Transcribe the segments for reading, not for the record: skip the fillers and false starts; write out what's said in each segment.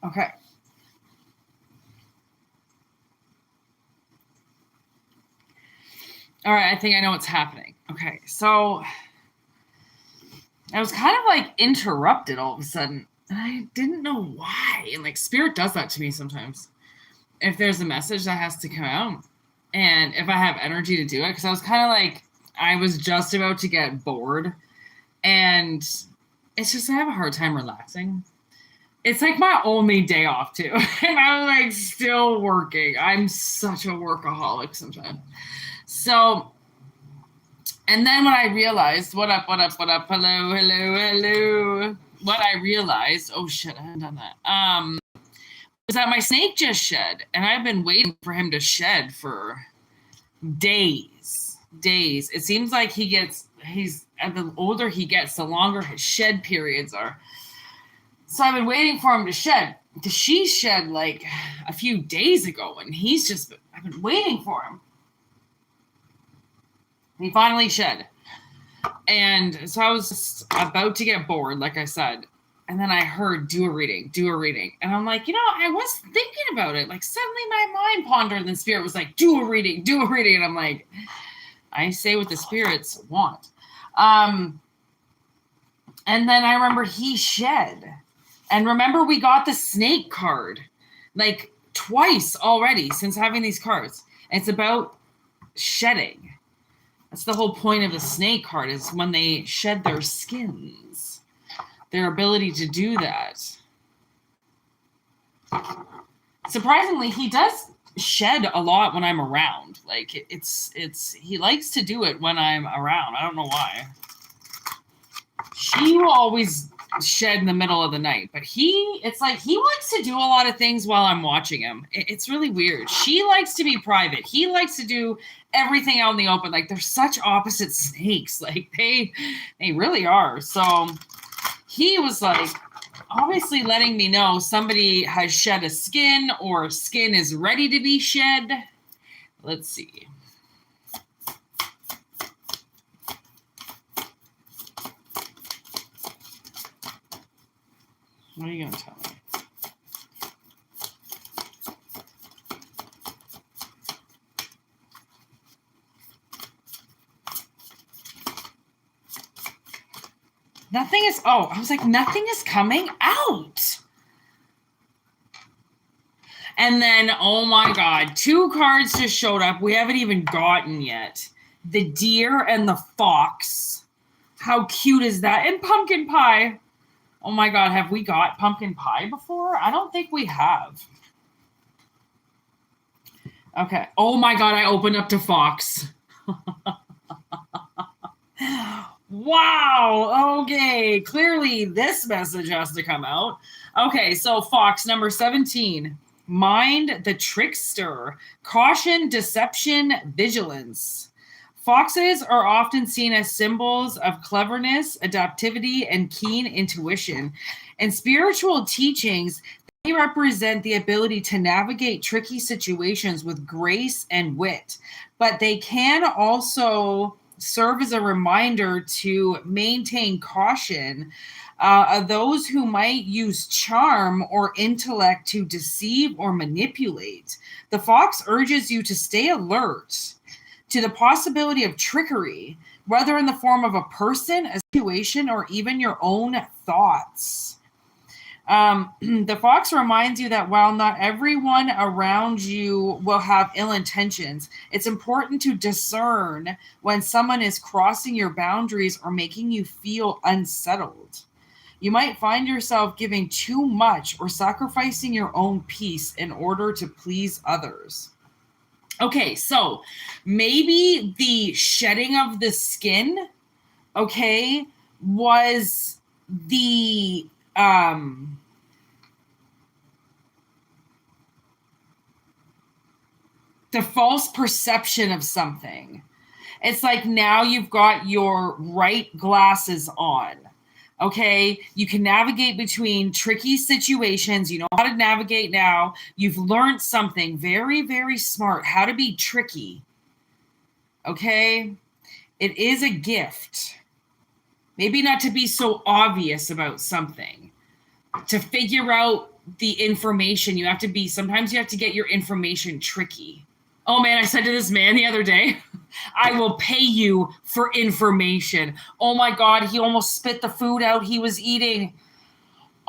Okay. All right, I think I know what's happening. Okay, so I was kind of like interrupted all of a sudden. And I didn't know why. And like spirit does that to me sometimes. If there's a message that has to come out, and if I have energy to do it, because I was kind of like, I was just about to get bored, and it's just I have a hard time relaxing. It's like my only day off too, and I'm like still working. I'm such a workaholic sometimes. So, and then when I realized, what up, hello, what I realized, oh shit, I haven't done that. Was that my snake just shed, and I've been waiting for him to shed for days. It seems like the older he gets, the longer his shed periods are. So I've been waiting for him to shed. She shed like a few days ago, and I've been waiting for him. He finally shed. And so I was just about to get bored, like I said. And then I heard, do a reading. And I'm like, I was thinking about it. Like suddenly my mind pondered, and the spirit was like, do a reading. And I'm like, I say what the spirits want. And then I remember he shed. And remember, we got the snake card like twice already since having these cards. It's about shedding. That's the whole point of the snake card, is when they shed their skins, their ability to do that. Surprisingly, he does shed a lot when I'm around. Like he likes to do it when I'm around. I don't know why. She will always shed in the middle of the night, but it's like he likes to do a lot of things while I'm watching him. It's really weird. She likes to be private. He likes to do everything out in the open. Like they're such opposite snakes. Like they really are. So he was like obviously letting me know somebody has shed a skin, or skin is ready to be shed. Let's see. What are you going to tell me? Nothing is, I was like, nothing is coming out. And then, oh my God, 2 cards just showed up. We haven't even gotten yet. The deer and the fox. How cute is that? And pumpkin pie. Oh my God, have we got pumpkin pie before? I don't think we have. Okay. Oh my God, I opened up to fox. Wow. Okay. Clearly this message has to come out. Okay. So fox number 17, mind the trickster, caution, deception, vigilance. Foxes are often seen as symbols of cleverness, adaptivity, and keen intuition. In spiritual teachings, they represent the ability to navigate tricky situations with grace and wit, but they can also serve as a reminder to maintain caution of those who might use charm or intellect to deceive or manipulate. The fox urges you to stay alert to the possibility of trickery, whether in the form of a person, a situation, or even your own thoughts. The fox reminds you that while not everyone around you will have ill intentions, it's important to discern when someone is crossing your boundaries or making you feel unsettled. You might find yourself giving too much or sacrificing your own peace in order to please others. Okay, so maybe the shedding of the skin, okay, was the false perception of something. It's like now you've got your right glasses on. Okay, you can navigate between tricky situations. You know how to navigate now. You've learned something very, very smart, how to be tricky. Okay, it is a gift. Maybe not to be so obvious about something, to figure out the information. Sometimes you have to get your information tricky. Oh man, I said to this man the other day, I will pay you for information. Oh my God, he almost spit the food out he was eating.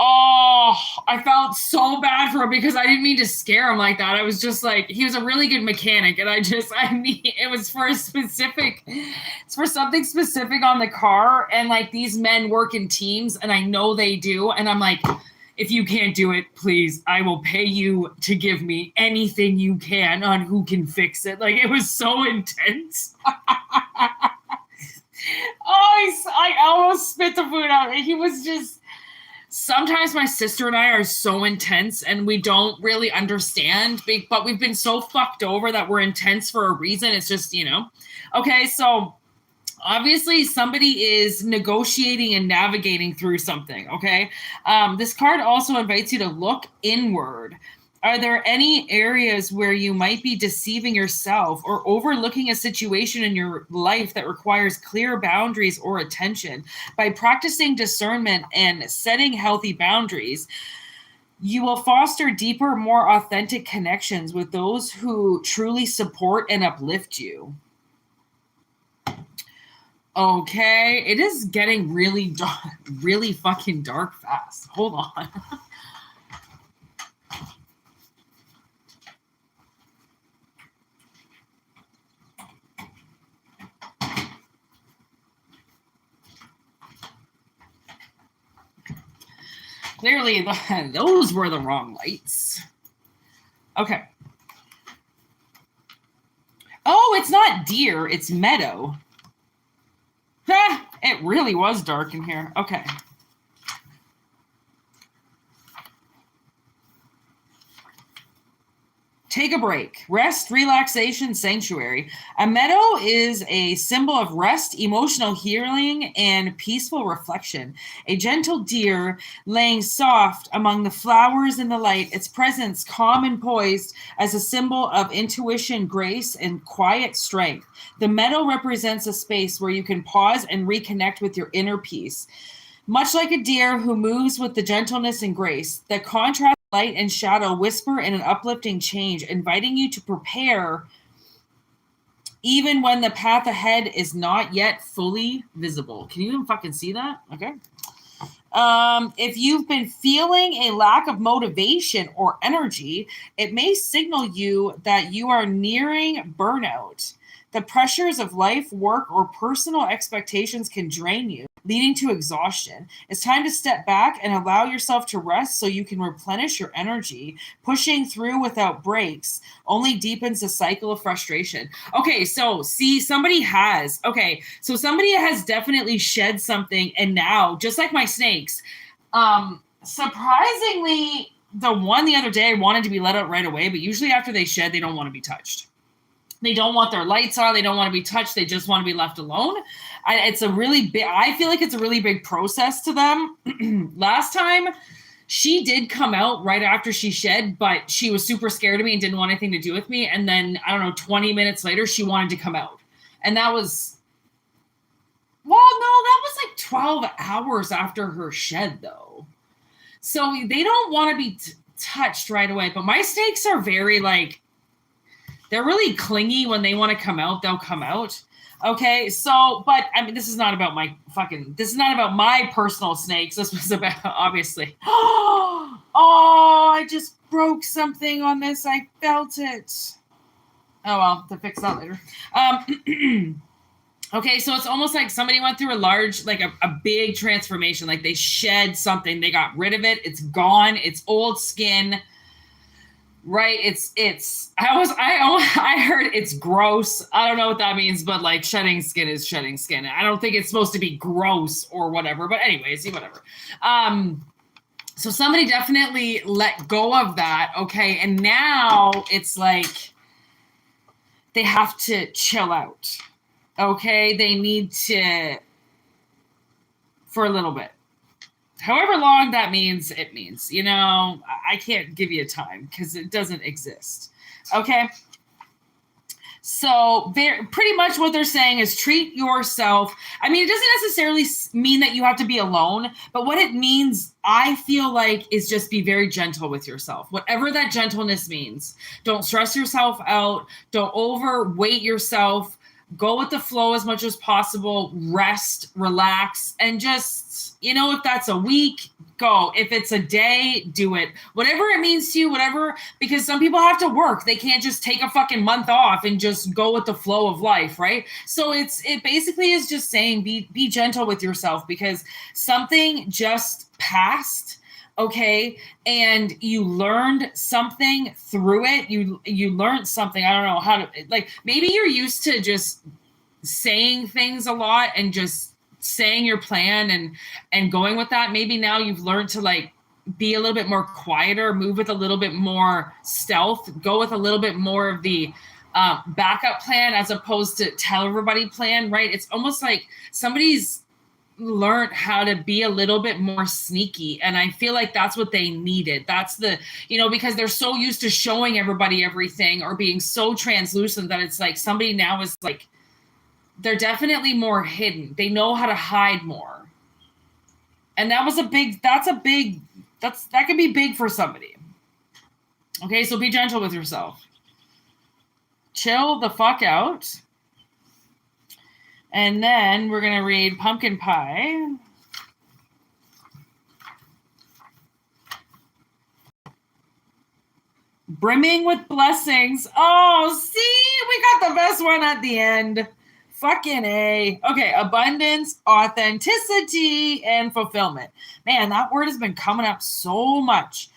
Oh, I felt so bad for him because I didn't mean to scare him like that. I was just like, he was a really good mechanic, and it was for it's for something specific on the car, and like these men work in teams, and I know they do, and I'm like, if you can't do it, please, I will pay you to give me anything you can on who can fix it. Like, it was so intense. I almost spit the food out. He was just... Sometimes my sister and I are so intense and we don't really understand, but we've been so fucked over that we're intense for a reason. It's just, Okay, so obviously somebody is negotiating and navigating through something, okay? This card also invites you to look inward. Are there any areas where you might be deceiving yourself or overlooking a situation in your life that requires clear boundaries or attention? By practicing discernment and setting healthy boundaries, you will foster deeper, more authentic connections with those who truly support and uplift you. Okay, it is getting really dark, really fucking dark fast. Hold on. Clearly, those were the wrong lights. Okay. Oh, it's not deer. It's meadow. It really was dark in here. Okay. Take a break. Rest, relaxation, sanctuary. A meadow is a symbol of rest, emotional healing, and peaceful reflection. A gentle deer laying soft among the flowers in the light, its presence calm and poised as a symbol of intuition, grace, and quiet strength. The meadow represents a space where you can pause and reconnect with your inner peace. Much like a deer who moves with the gentleness and grace, the contrast light and shadow whisper in an uplifting change, inviting you to prepare even when the path ahead is not yet fully visible. Can you even fucking see that? Okay. If you've been feeling a lack of motivation or energy, it may signal you that you are nearing burnout. The pressures of life, work, or personal expectations can drain you, leading to exhaustion. It's time to step back and allow yourself to rest so you can replenish your energy. Pushing through without breaks only deepens the cycle of frustration. Okay, so see, somebody has definitely shed something, and now, just like my snakes, surprisingly, the one the other day wanted to be let out right away, but usually after they shed, they don't want to be touched. They don't want their lights on. They don't want to be touched. They just want to be left alone. I feel like it's a really big process to them. Last time, she did come out right after she shed, but she was super scared of me and didn't want anything to do with me. And then, 20 minutes later, she wanted to come out. And that was, that was like 12 hours after her shed, though. So they don't want to be touched right away. But my snakes are very, they're really clingy. When they want to come out, they'll come out. Okay, so, but, this is not about my personal snakes. This was about, obviously. Oh, I just broke something on this. I felt it. Oh, well, to fix that later. Okay, so it's almost like somebody went through a large, a big transformation. Like they shed something. They got rid of it. It's gone. It's old skin. Right, I heard it's gross. I don't know what that means, but shedding skin is shedding skin. I don't think it's supposed to be gross or whatever, but anyways, whatever. So somebody definitely let go of that, okay, and now it's like they have to chill out, okay? They need to, for a little bit. However long that means, it means. I can't give you a time because it doesn't exist. Okay? So they're pretty much what they're saying is treat yourself. I mean, it doesn't necessarily mean that you have to be alone, but what it means, I feel like, is just be very gentle with yourself. Whatever that gentleness means. Don't stress yourself out. Don't overweight yourself. Go with the flow as much as possible. Rest, relax, and just, if that's a week, go. If it's a day, do it. Whatever it means to you, whatever, because some people have to work. They can't just take a fucking month off and just go with the flow of life, right? So it basically is just saying be gentle with yourself, because something just passed, okay, and you learned something through it. You learned something. I don't know how to, like, maybe you're used to just saying things a lot and just saying your plan and going with that. Maybe now you've learned to, like, be a little bit more quieter, move with a little bit more stealth, go with a little bit more of the backup plan as opposed to tell everybody plan, right? It's almost like somebody's learned how to be a little bit more sneaky, and I feel like that's what they needed. That's the, because they're so used to showing everybody everything or being so translucent that it's like somebody now is like, they're definitely more hidden. They know how to hide more. And that could be big for somebody. Okay, so be gentle with yourself. Chill the fuck out. And then we're going to read Pumpkin Pie. Brimming with blessings. Oh, see? We got the best one at the end. Fucking A. Okay, abundance, authenticity, and fulfillment. Man, that word has been coming up so much.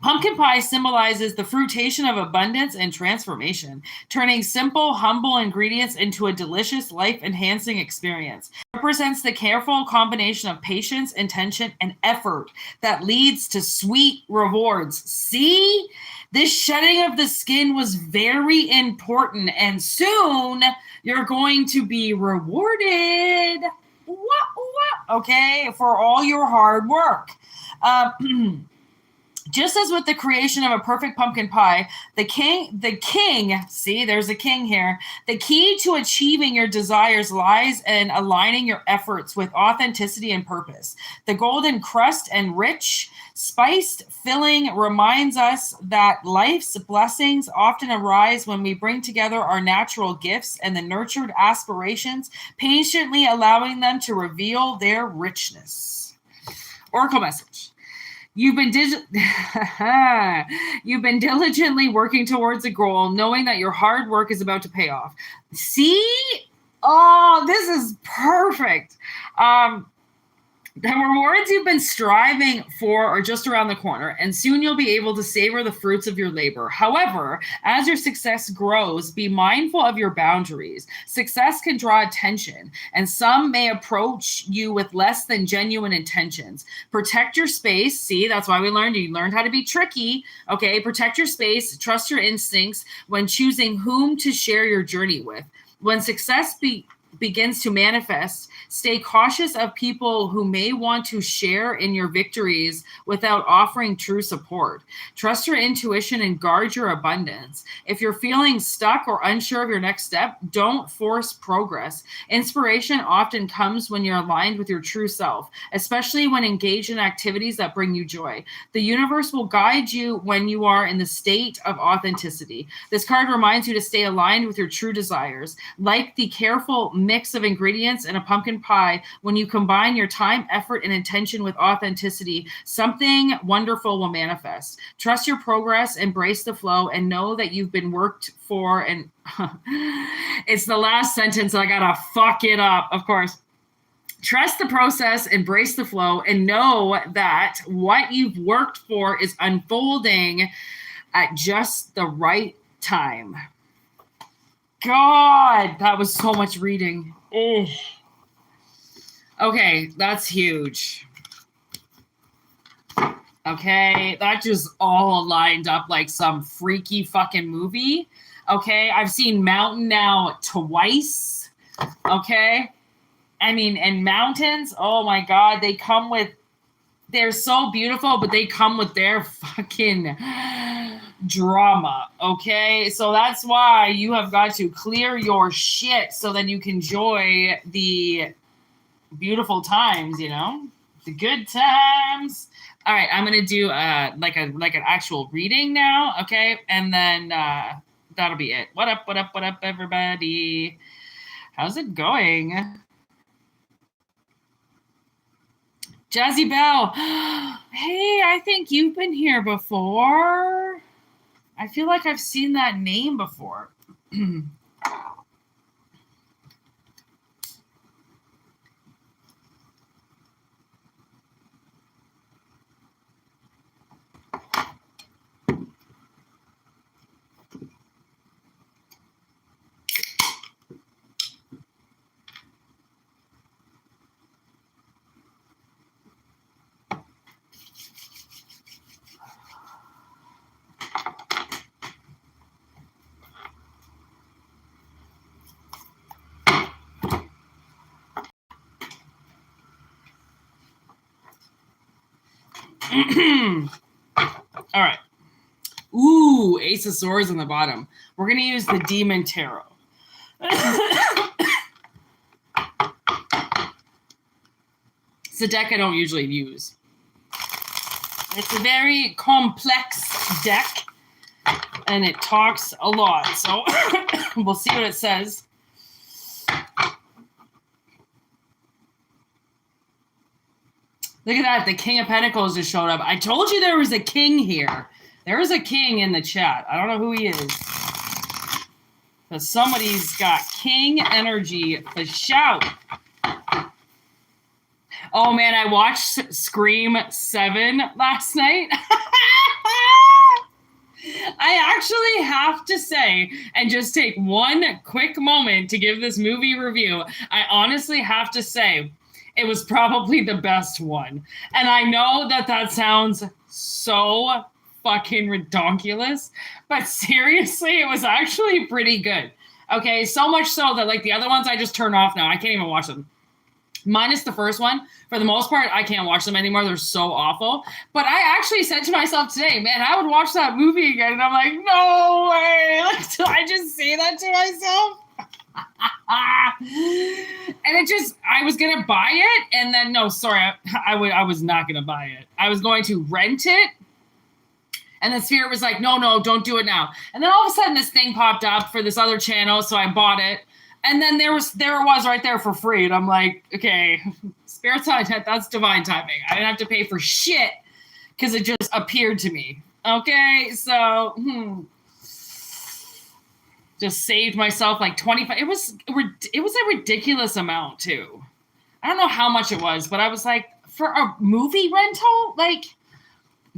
Pumpkin pie symbolizes the fruitation of abundance and transformation, turning simple, humble ingredients into a delicious, life-enhancing experience. It represents the careful combination of patience, intention, and effort that leads to sweet rewards. See? This shedding of the skin was very important, and soon you're going to be rewarded. Okay, for all your hard work. Just as with the creation of a perfect pumpkin pie, the king, see, there's a king here. The key to achieving your desires lies in aligning your efforts with authenticity and purpose. The golden crust and rich, spiced filling reminds us that life's blessings often arise when we bring together our natural gifts and the nurtured aspirations, patiently allowing them to reveal their richness. Oracle message. You've been diligently working towards a goal, knowing that your hard work is about to pay off. See? Oh, this is perfect. The rewards you've been striving for are just around the corner, and soon you'll be able to savor the fruits of your labor. However, as your success grows, be mindful of your boundaries. Success can draw attention, and some may approach you with less than genuine intentions. Protect your space. See, that's why you learned how to be tricky. Okay, protect your space. Trust your instincts when choosing whom to share your journey with. When success begins to manifest, stay cautious of people who may want to share in your victories without offering true support. Trust your intuition and guard your abundance. If you're feeling stuck or unsure of your next step, don't force progress. Inspiration often comes when you're aligned with your true self, especially when engaged in activities that bring you joy. The universe will guide you when you are in the state of authenticity. This card reminds you to stay aligned with your true desires. Like the careful mix of ingredients in a pumpkin pie, when you combine your time, effort, and intention with authenticity, something wonderful will manifest. Trust your progress, embrace the flow, and know that you've been worked for. And it's the last sentence, so I gotta fuck it up, of course. Trust the process, embrace the flow, and know that what you've worked for is unfolding at just the right time. God, that was so much reading. Ugh. Okay, that's huge. Okay, that just all lined up like some freaky fucking movie. Okay, I've seen Mountain now twice. Okay, I mean, and mountains, oh my God, they're so beautiful, but they come with their fucking drama. Okay, so that's why you have got to clear your shit so then you can enjoy the beautiful times, you know, the good times. All right, I'm gonna do like an actual reading now, okay, and then that'll be it. What up, everybody? How's it going? Jazzy Bell. Hey, I think you've been here before. I feel like I've seen that name before. All right. Ooh, Ace of Swords on the bottom. We're going to use the Demon Tarot. It's a deck I don't usually use. It's a very complex deck, and it talks a lot. So we'll see what it says. Look at that. The King of Pentacles just showed up. I told you there was a king here. There is a king in the chat. I don't know who he is. But somebody's got king energy for shout. Oh, man, I watched Scream 7 last night. I actually have to say, and just take one quick moment to give this movie review, I honestly have to say, it was probably the best one. And I know that that sounds so fucking redonkulous, but seriously, it was actually pretty good. Okay, so much so that like the other ones I just turn off now. I can't even watch them. Minus the first one. For the most part, I can't watch them anymore. They're so awful. But I actually said to myself today, man, I would watch that movie again. And I'm like, no way. Like, did I just say that to myself? And it just, I was going to buy it. And then, no, sorry, I was not going to buy it. I was going to rent it. And then Spirit was like, no, don't do it now. And then all of a sudden this thing popped up for this other channel. So I bought it. And then there it was right there for free. And I'm like, okay, Spirit's on it. That's divine timing. I didn't have to pay for shit because it just appeared to me. Okay, so just saved myself like 25. It was a ridiculous amount too. I don't know how much it was, but I was like, for a movie rental, like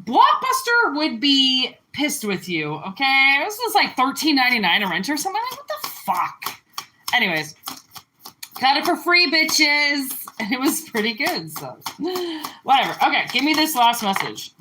Blockbuster would be pissed with you. Okay, this was like $13.99 a rent or something. Like, what the fuck? Anyways, got it for free, bitches. And it was pretty good, so whatever. Okay, give me this last message.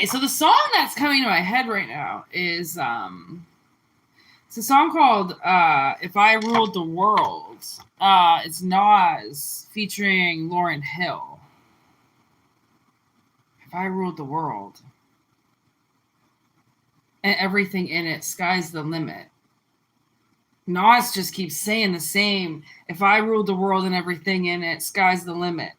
Okay, so the song that's coming to my head right now is it's a song called If I Ruled the World. It's Nas featuring Lauryn Hill. If I Ruled the World. And everything in it, sky's the limit. Nas just keeps saying the same. If I ruled the world and everything in it, sky's the limit.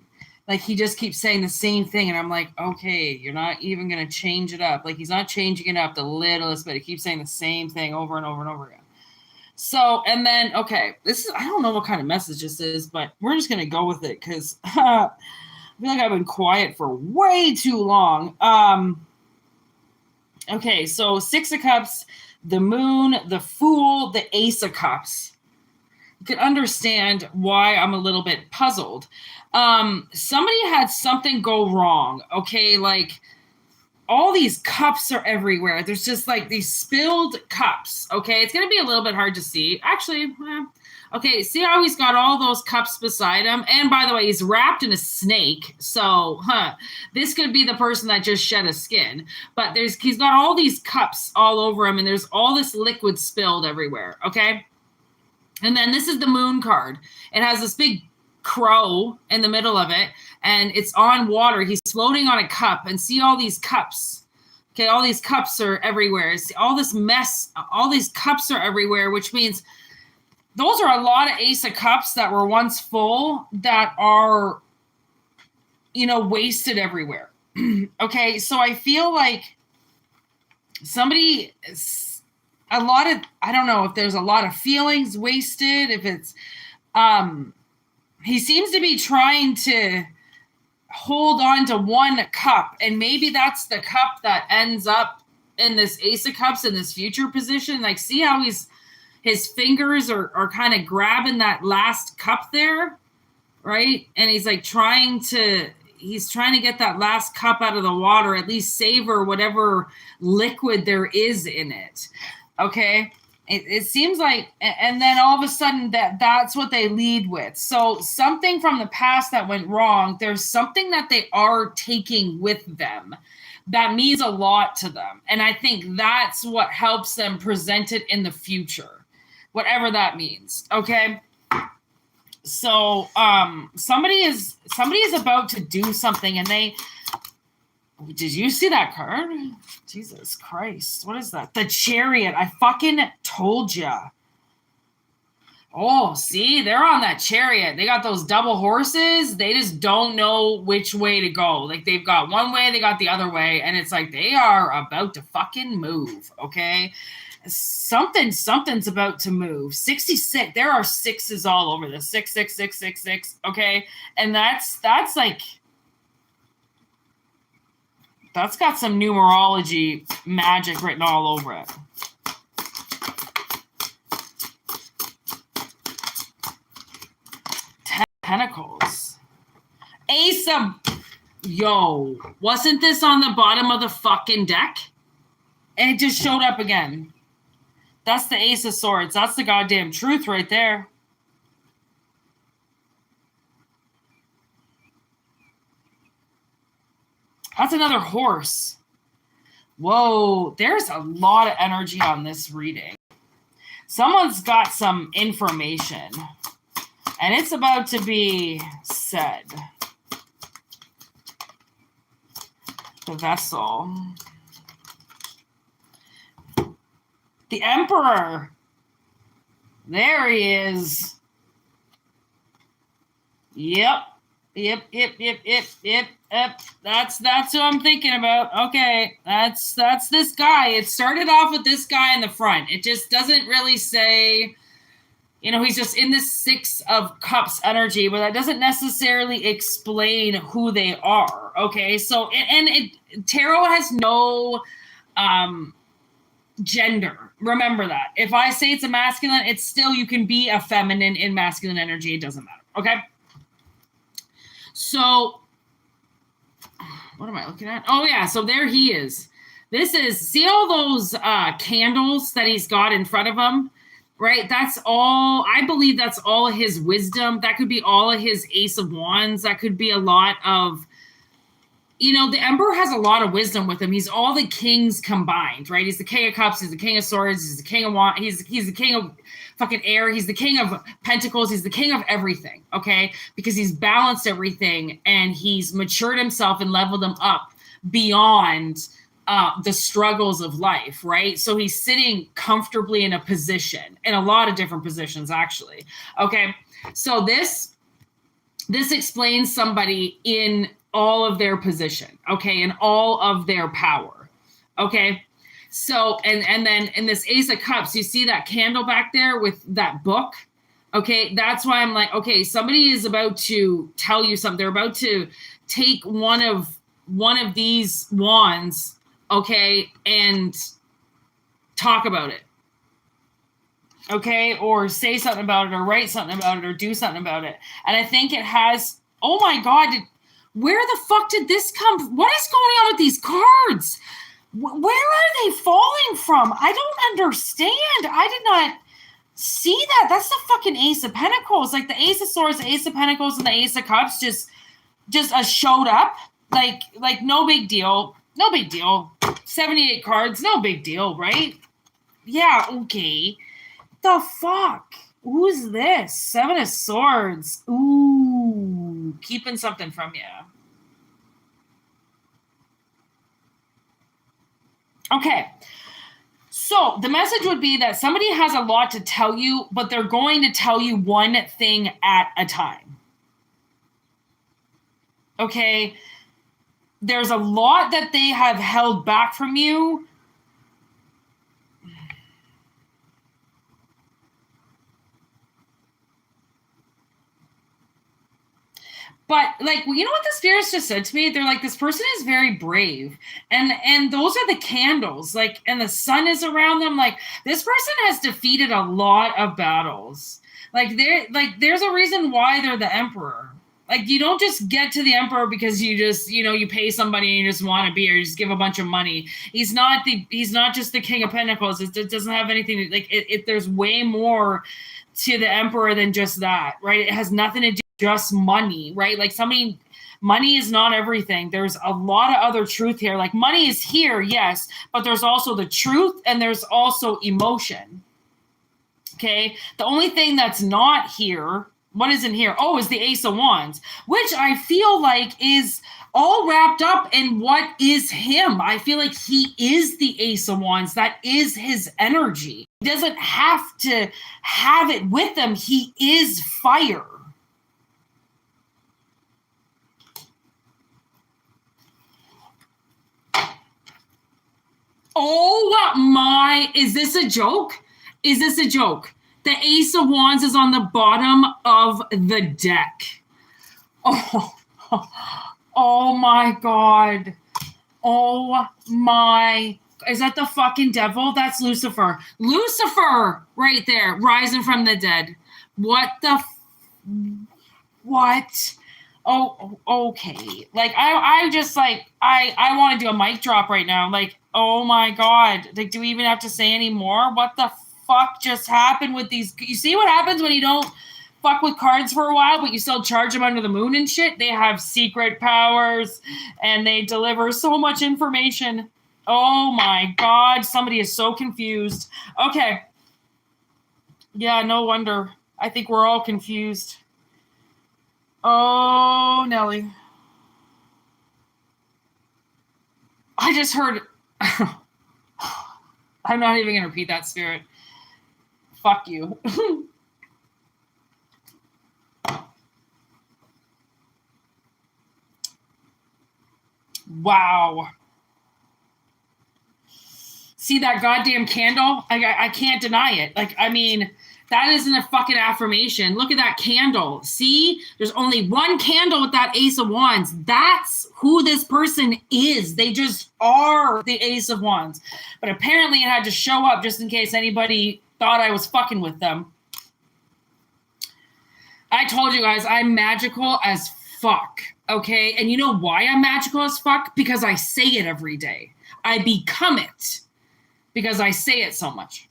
Like, he just keeps saying the same thing. And I'm like, okay, you're not even going to change it up. Like, he's not changing it up the littlest bit. He keeps saying the same thing over and over and over again. So, and then, okay, this is, I don't know what kind of message this is, but we're just going to go with it because I feel like I've been quiet for way too long. Okay, so Six of Cups, the Moon, the Fool, the Ace of Cups. You can understand why I'm a little bit puzzled. Somebody had something go wrong, okay? Like, all these cups are everywhere. There's just like these spilled cups, okay? It's going to be a little bit hard to see. Actually, okay, see how he's got all those cups beside him? And by the way, he's wrapped in a snake. So, this could be the person that just shed a skin. But he's got all these cups all over him, and there's all this liquid spilled everywhere, okay? And then this is the Moon card. It has this big crow in the middle of it, and it's on water. He's floating on a cup, and see all these cups. Okay, all these cups are everywhere. See all this mess, all these cups are everywhere, which means those are a lot of Ace of Cups that were once full that are, wasted everywhere. Okay, so I feel like I don't know if there's a lot of feelings wasted, if it's, he seems to be trying to hold on to one cup, and maybe that's the cup that ends up in this Ace of Cups in this future position. Like, see how his fingers are kind of grabbing that last cup there, right? And he's like trying to get that last cup out of the water, at least savor whatever liquid there is in it. Okay. It seems like, and then all of a sudden that's what they lead with. So something from the past that went wrong, there's something that they are taking with them that means a lot to them. And I think that's what helps them present it in the future. Whatever that means, okay? So somebody is about to do something, and did you see that card? Jesus Christ, what is that? The Chariot. I fucking told ya. Oh, see, they're on that Chariot. They got those double horses. They just don't know which way to go. Like, they've got one way, they got the other way, and it's like they are about to fucking move, okay? Something's about to move. 66. There are sixes all over this. 6, 6, 6, 6, 6. Okay, and that's like, that's got some numerology magic written all over it. Ten Pentacles. Ace of, yo, wasn't this on the bottom of the fucking deck? And it just showed up again. That's the Ace of Swords. That's the goddamn truth right there. That's another horse. Whoa, there's a lot of energy on this reading. Someone's got some information, and it's about to be said. The Vessel. The Emperor. There he is. Yep. That's who I'm thinking about. Okay. That's this guy. It started off with this guy in the front. It just doesn't really say, he's just in this Six of Cups energy, but that doesn't necessarily explain who they are. Okay. So, tarot has no, gender. Remember that. If I say it's a masculine, it's still, you can be a feminine in masculine energy. It doesn't matter. Okay. So what am I looking at? Oh yeah. So there he is. See all those candles that he's got in front of him, right? That's all, I believe that's all of his wisdom. That could be all of his Ace of Wands. That could be a lot of, the Emperor has a lot of wisdom with him. He's all the kings combined, right? He's the King of Cups. He's the King of Swords. He's the King of Wands. He's the King of fucking air. He's the King of Pentacles. He's the King of everything, okay? Because he's balanced everything and he's matured himself and leveled him up beyond the struggles of life, right? So he's sitting comfortably in a position, in a lot of different positions, actually. Okay, so this explains somebody in all of their position, okay, and all of their power, okay? So, and then in this Ace of Cups, you see that candle back there with that book, okay? That's why I'm like, okay, somebody is about to tell you something. They're about to take one of these wands, okay, and talk about it, okay, or say something about it, or write something about it, or do something about it. And I think it has, oh my God, where the fuck did this come from? What is going on with these cards? Where are they falling from? I don't understand. I did not see that. That's the fucking Ace of Pentacles. Like the Ace of Swords, the Ace of Pentacles, and the Ace of Cups just showed up. Like no big deal. No big deal. 78 cards, no big deal, right? Yeah, okay. The fuck? Who's this? 7 of Swords. Ooh, keeping something from you. Okay. So the message would be that somebody has a lot to tell you, but they're going to tell you one thing at a time. Okay? There's a lot that they have held back from you. But like, you know what the spirits just said to me? They're like, this person is very brave. And those are the candles, like, and the sun is around them. Like, this person has defeated a lot of battles. There's a reason why they're the Emperor. Like, you don't just get to the Emperor because you just, you pay somebody and you just want to be, or you just give a bunch of money. He's not just the King of Pentacles. It doesn't have anything to, like, there's way more to the Emperor than just that, right? It has nothing to do with just money, right? Like, money is not everything. There's a lot of other truth here. Like, money is here, yes, but there's also the truth and there's also emotion. Okay? The only thing that's not here, what isn't here? Oh, is the Ace of Wands, which I feel like is all wrapped up in what is him. I feel like he is the Ace of Wands. That is his energy. He doesn't have to have it with him. He is fire. Oh my, is this a joke? Is this a joke? The Ace of Wands is on the bottom of the deck. Oh my God. Oh my, is that the fucking devil? That's Lucifer. Lucifer right there, rising from the dead. What? Oh, okay. Like, I just, like, I want to do a mic drop right now. Like, oh my God. Like, do we even have to say any more? What the fuck just happened with these? You see what happens when you don't fuck with cards for a while, but you still charge them under the moon and shit? They have secret powers and they deliver so much information. Oh my God. Somebody is so confused. Okay. Yeah, no wonder. I think we're all confused. Oh, Nelly. I just heard. I'm not even going to repeat that, spirit. Fuck you. Wow. See that goddamn candle? I can't deny it. Like, I mean, that isn't a fucking affirmation. Look at that candle. See? There's only one candle with that Ace of Wands. That's who this person is. They just are the Ace of Wands. But apparently it had to show up just in case anybody thought I was fucking with them. I told you guys, I'm magical as fuck. Okay? And you know why I'm magical as fuck? Because I say it every day. I become it. Because I say it so much.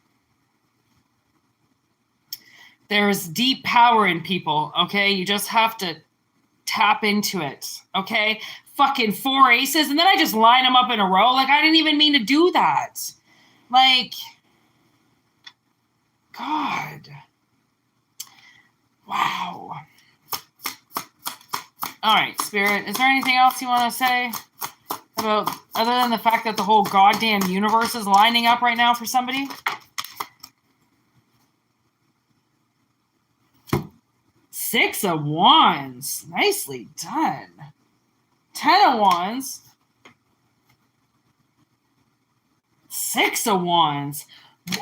There's deep power in people, okay? You just have to tap into it, okay? fucking 4 aces, and then I just line them up in a row. Like, I didn't even mean to do that. Like, God. Wow. All right, Spirit, is there anything else you want to say about, other than the fact that the whole goddamn universe is lining up right now for somebody? Six of Wands. Nicely done. 10 of Wands. 6 of Wands.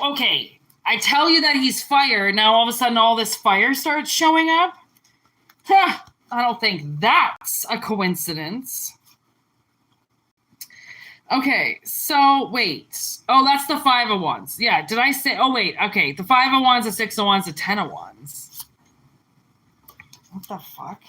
Okay, I tell you that he's fire. Now all of a sudden all this fire starts showing up. Huh, I don't think that's a coincidence. Okay, so wait. Oh, that's the 5 of Wands. Yeah, did I say? Oh, wait. Okay, the 5 of Wands, the 6 of Wands, the 10 of Wands. What the fuck?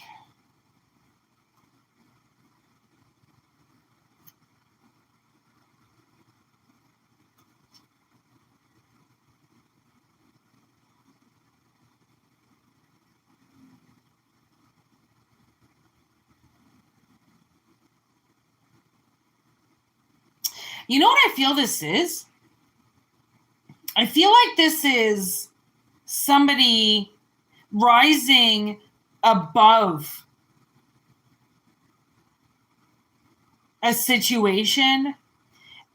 You know what I feel this is? I feel like this is somebody rising above a situation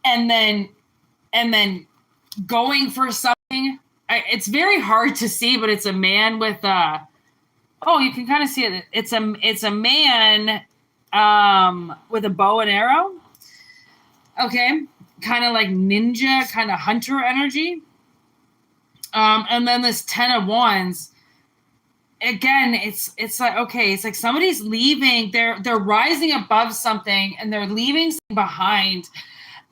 and then going for something. It's very hard to see, but it's a man with oh, you can kind of see it. It's a man with a bow and arrow. Okay, kind of like ninja, kind of hunter energy. And then this 10 of Wands. Again, it's like, okay, it's like somebody's leaving. They're rising above something and they're leaving something behind.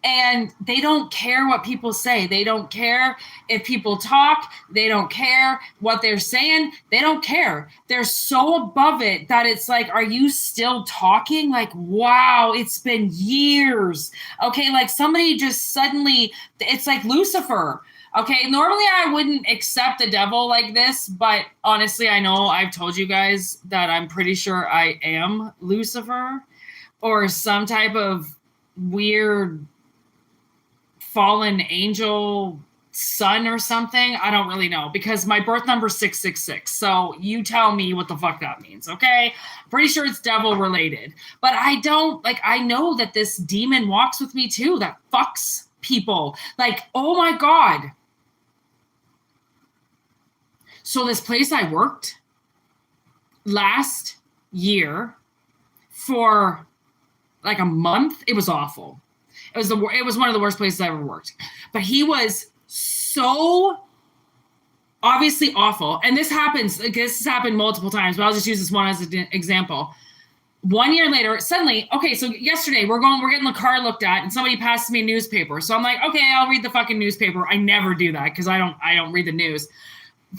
And they don't care what people say. They don't care if people talk. They don't care what they're saying. They don't care. They're so above it that it's like, are you still talking? Like, wow, it's been years. Okay, like somebody just suddenly, it's like Lucifer. Okay, normally I wouldn't accept the devil like this, but honestly, I know I've told you guys that I'm pretty sure I am Lucifer or some type of weird fallen angel son or something. I don't really know because my birth number is 666. So you tell me what the fuck that means, okay? Pretty sure it's devil related. But I don't, like, I know that this demon walks with me too that fucks people. Like, oh my God. So this place I worked last year for like a month, it was awful. It was one of the worst places I ever worked. But he was so obviously awful. And this happens, like, this has happened multiple times, but I'll just use this one as an example. 1 year later, suddenly, okay, so yesterday we're getting the car looked at and somebody passes me a newspaper. So I'm like, okay, I'll read the fucking newspaper. I never do that because I don't read the news.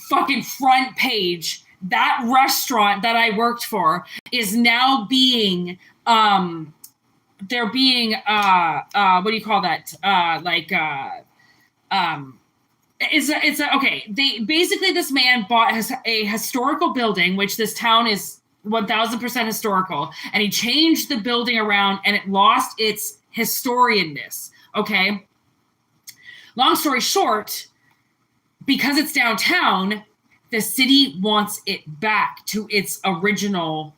Fucking front page, that restaurant that I worked for is now being they're being what do you call that? Okay. They basically, this man bought a historical building, which this town is 1000% historical, and he changed the building around and it lost its historianness. Okay. Long story short, because it's downtown, the city wants it back to its original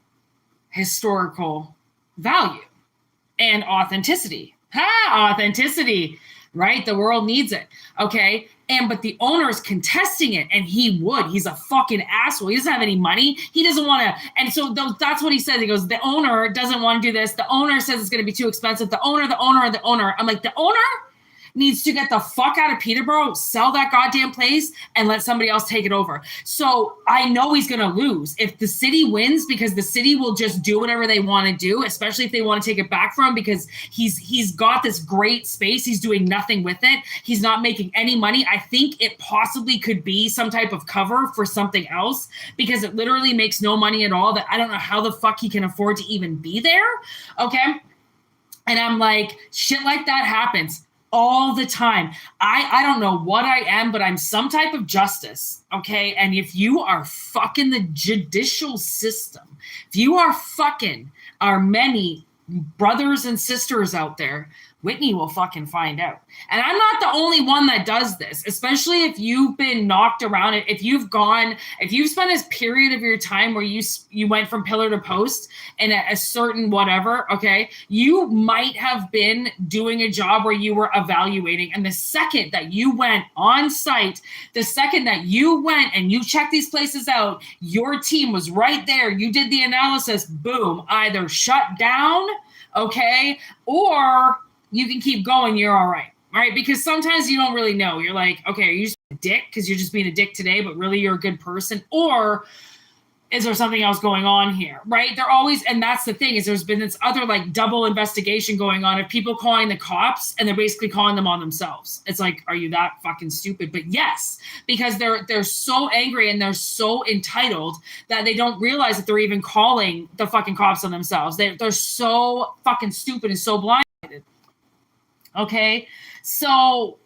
historical value and authenticity. Authenticity, right? The world needs it. Okay. But the owner is contesting it, and he's a fucking asshole. He doesn't have any money. He doesn't want to. And so that's what he says. He goes, the owner doesn't want to do this. The owner says it's going to be too expensive. The owner. I'm like, the owner needs to get the fuck out of Peterborough, sell that goddamn place, and let somebody else take it over. So I know he's going to lose. If the city wins, because the city will just do whatever they want to do, especially if they want to take it back from him, because he's got this great space. He's doing nothing with it. He's not making any money. I think it possibly could be some type of cover for something else, because it literally makes no money at all. That I don't know how the fuck he can afford to even be there. Okay. And I'm like, shit like that happens all the time. I don't know what I am, but I'm some type of justice, okay? And if you are fucking the judicial system, if you are fucking our many brothers and sisters out there, Whitney will fucking find out. And I'm not the only one that does this, especially if you've been knocked around. If you've spent a period of your time where you went from pillar to post in a certain whatever, okay, you might have been doing a job where you were evaluating. And the second that you went on site, the second that you went and you checked these places out, your team was right there. You did the analysis, boom, either shut down, okay, or you can keep going, you're all right, because sometimes you don't really know. You're like, okay, are you just a dick because you're just being a dick today, but really you're a good person? Or is there something else going on here, right? They're always, and that's the thing, is there's been this other like double investigation going on of people calling the cops and they're basically calling them on themselves. It's like, are you that fucking stupid? But yes, because they're so angry and they're so entitled that they don't realize that they're even calling the fucking cops on themselves. They're so fucking stupid and so blinded. Okay, so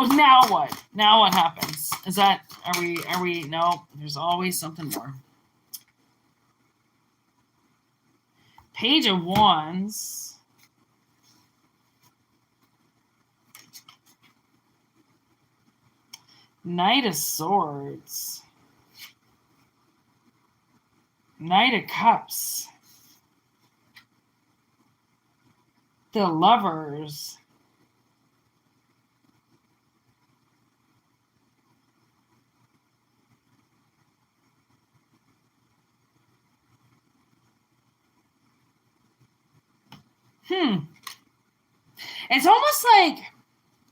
now what? Now what happens? Is that, are we, no, there's always something more. Page of Wands. Knight of Swords. Knight of Cups. The Lovers. It's almost like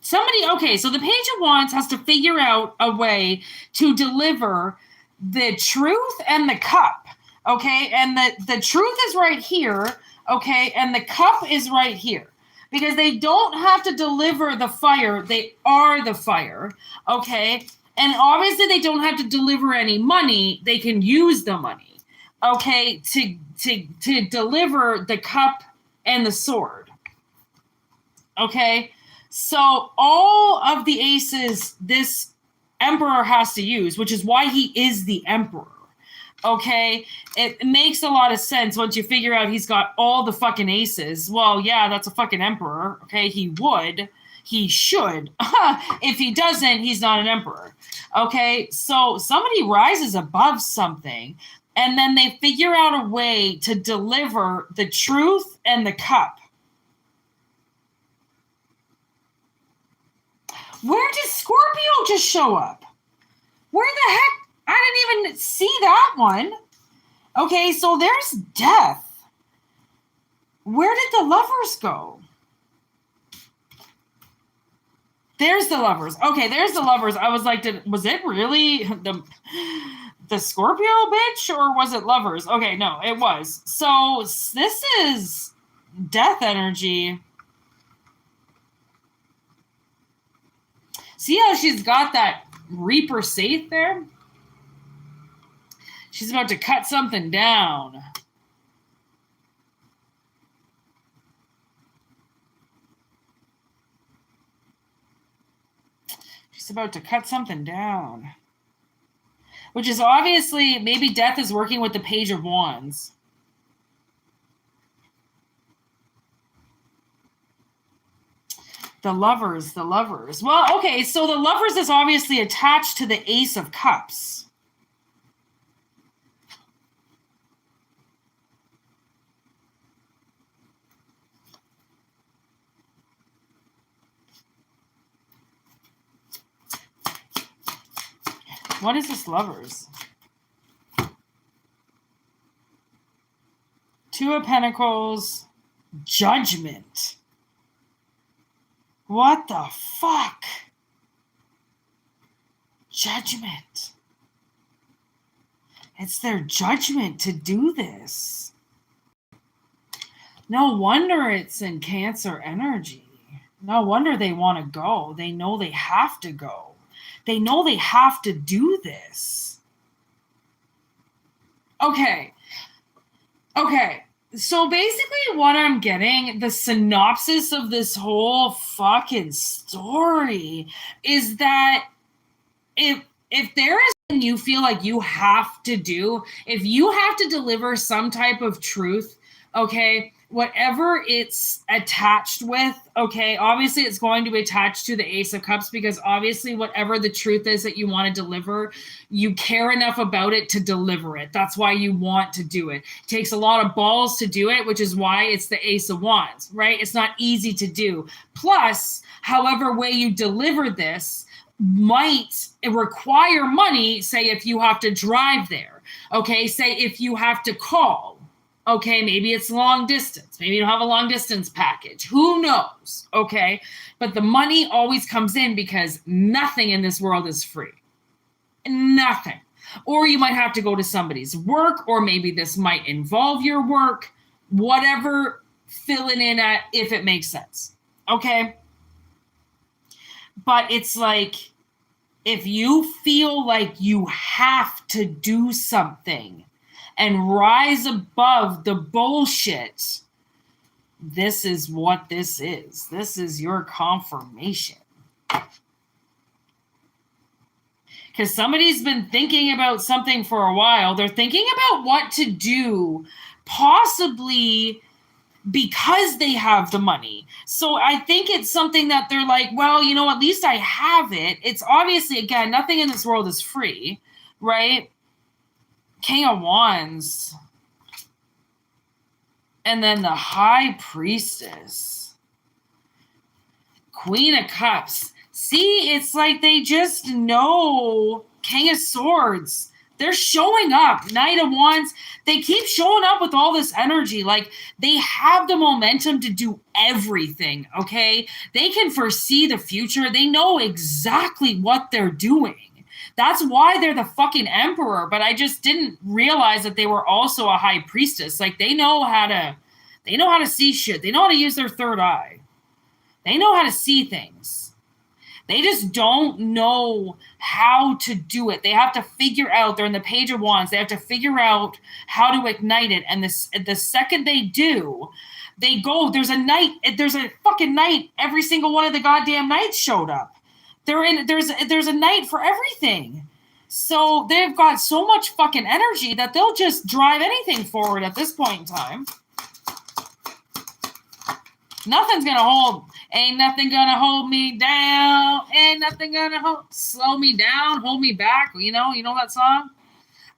somebody, okay, so the Page of Wands has to figure out a way to deliver the truth and the cup. Okay, and the truth is right here, okay, and the cup is right here. Because they don't have to deliver the fire, they are the fire, okay? And obviously they don't have to deliver any money, they can use the money, okay, to deliver the cup and the sword. Okay? So all of the aces this emperor has to use, which is why he is the emperor. Okay, it makes a lot of sense once you figure out he's got all the fucking aces. Well, yeah, that's a fucking emperor. Okay, he should. If he doesn't, he's not an emperor. Okay, so somebody rises above something and then they figure out a way to deliver the truth and the cup. Where did Scorpio just show up? Where the heck? I didn't even see that one. Okay, so there's death. Where did the Lovers go? There's the Lovers. Okay, there's the Lovers. I was like, was it really the Scorpio bitch or was it Lovers? Okay, no, it was. So this is death energy. See how she's got that Reaper Safe there? She's about to cut something down. She's about to cut something down. Which is obviously, maybe death is working with the Page of Wands. The Lovers, the Lovers. Well, okay, so the Lovers is obviously attached to the Ace of Cups. What is this Lovers? Two of Pentacles, Judgment. What the fuck? Judgment. It's their judgment to do this. No wonder it's in Cancer energy. No wonder they want to go. They know they have to go. They know they have to do this. Okay. So basically what I'm getting, the synopsis of this whole fucking story is that if there is something you feel like you have to do, if you have to deliver some type of truth, okay, whatever it's attached with, okay, obviously it's going to be attached to the Ace of Cups, because obviously whatever the truth is that you want to deliver, you care enough about it to deliver it. That's why you want to do it. It takes a lot of balls to do it, which is why it's the Ace of Wands, right? It's not easy to do. Plus, however way you deliver this might require money, say if you have to drive there, okay, say if you have to call, okay, maybe it's long distance. Maybe you don't have a long distance package. Who knows? Okay. But the money always comes in because nothing in this world is free. Nothing. Or you might have to go to somebody's work, or maybe this might involve your work, whatever, filling in at, if it makes sense. Okay. But it's like, if you feel like you have to do something and rise above the bullshit, this is what this is. This is your confirmation. Because somebody's been thinking about something for a while. They're thinking about what to do, possibly because they have the money. So I think it's something that they're like, well, you know, at least I have it. It's obviously, again, nothing in this world is free, right? King of Wands. And then the High Priestess. Queen of Cups. See, it's like they just know. King of Swords. They're showing up. Knight of Wands. They keep showing up with all this energy. Like, they have the momentum to do everything, okay? They can foresee the future. They know exactly what they're doing. That's why they're the fucking emperor. But I just didn't realize that they were also a high priestess. Like, they know how to see shit. They know how to use their third eye. They know how to see things. They just don't know how to do it. They have to figure out, they're in the Page of Wands, they have to figure out how to ignite it. And the second they do, they go, there's a fucking knight. Every single one of the goddamn knights showed up. There's a knight for everything. So they've got so much fucking energy that they'll just drive anything forward at this point in time. Ain't nothing gonna hold me down. Ain't nothing gonna slow me down, hold me back. You know that song?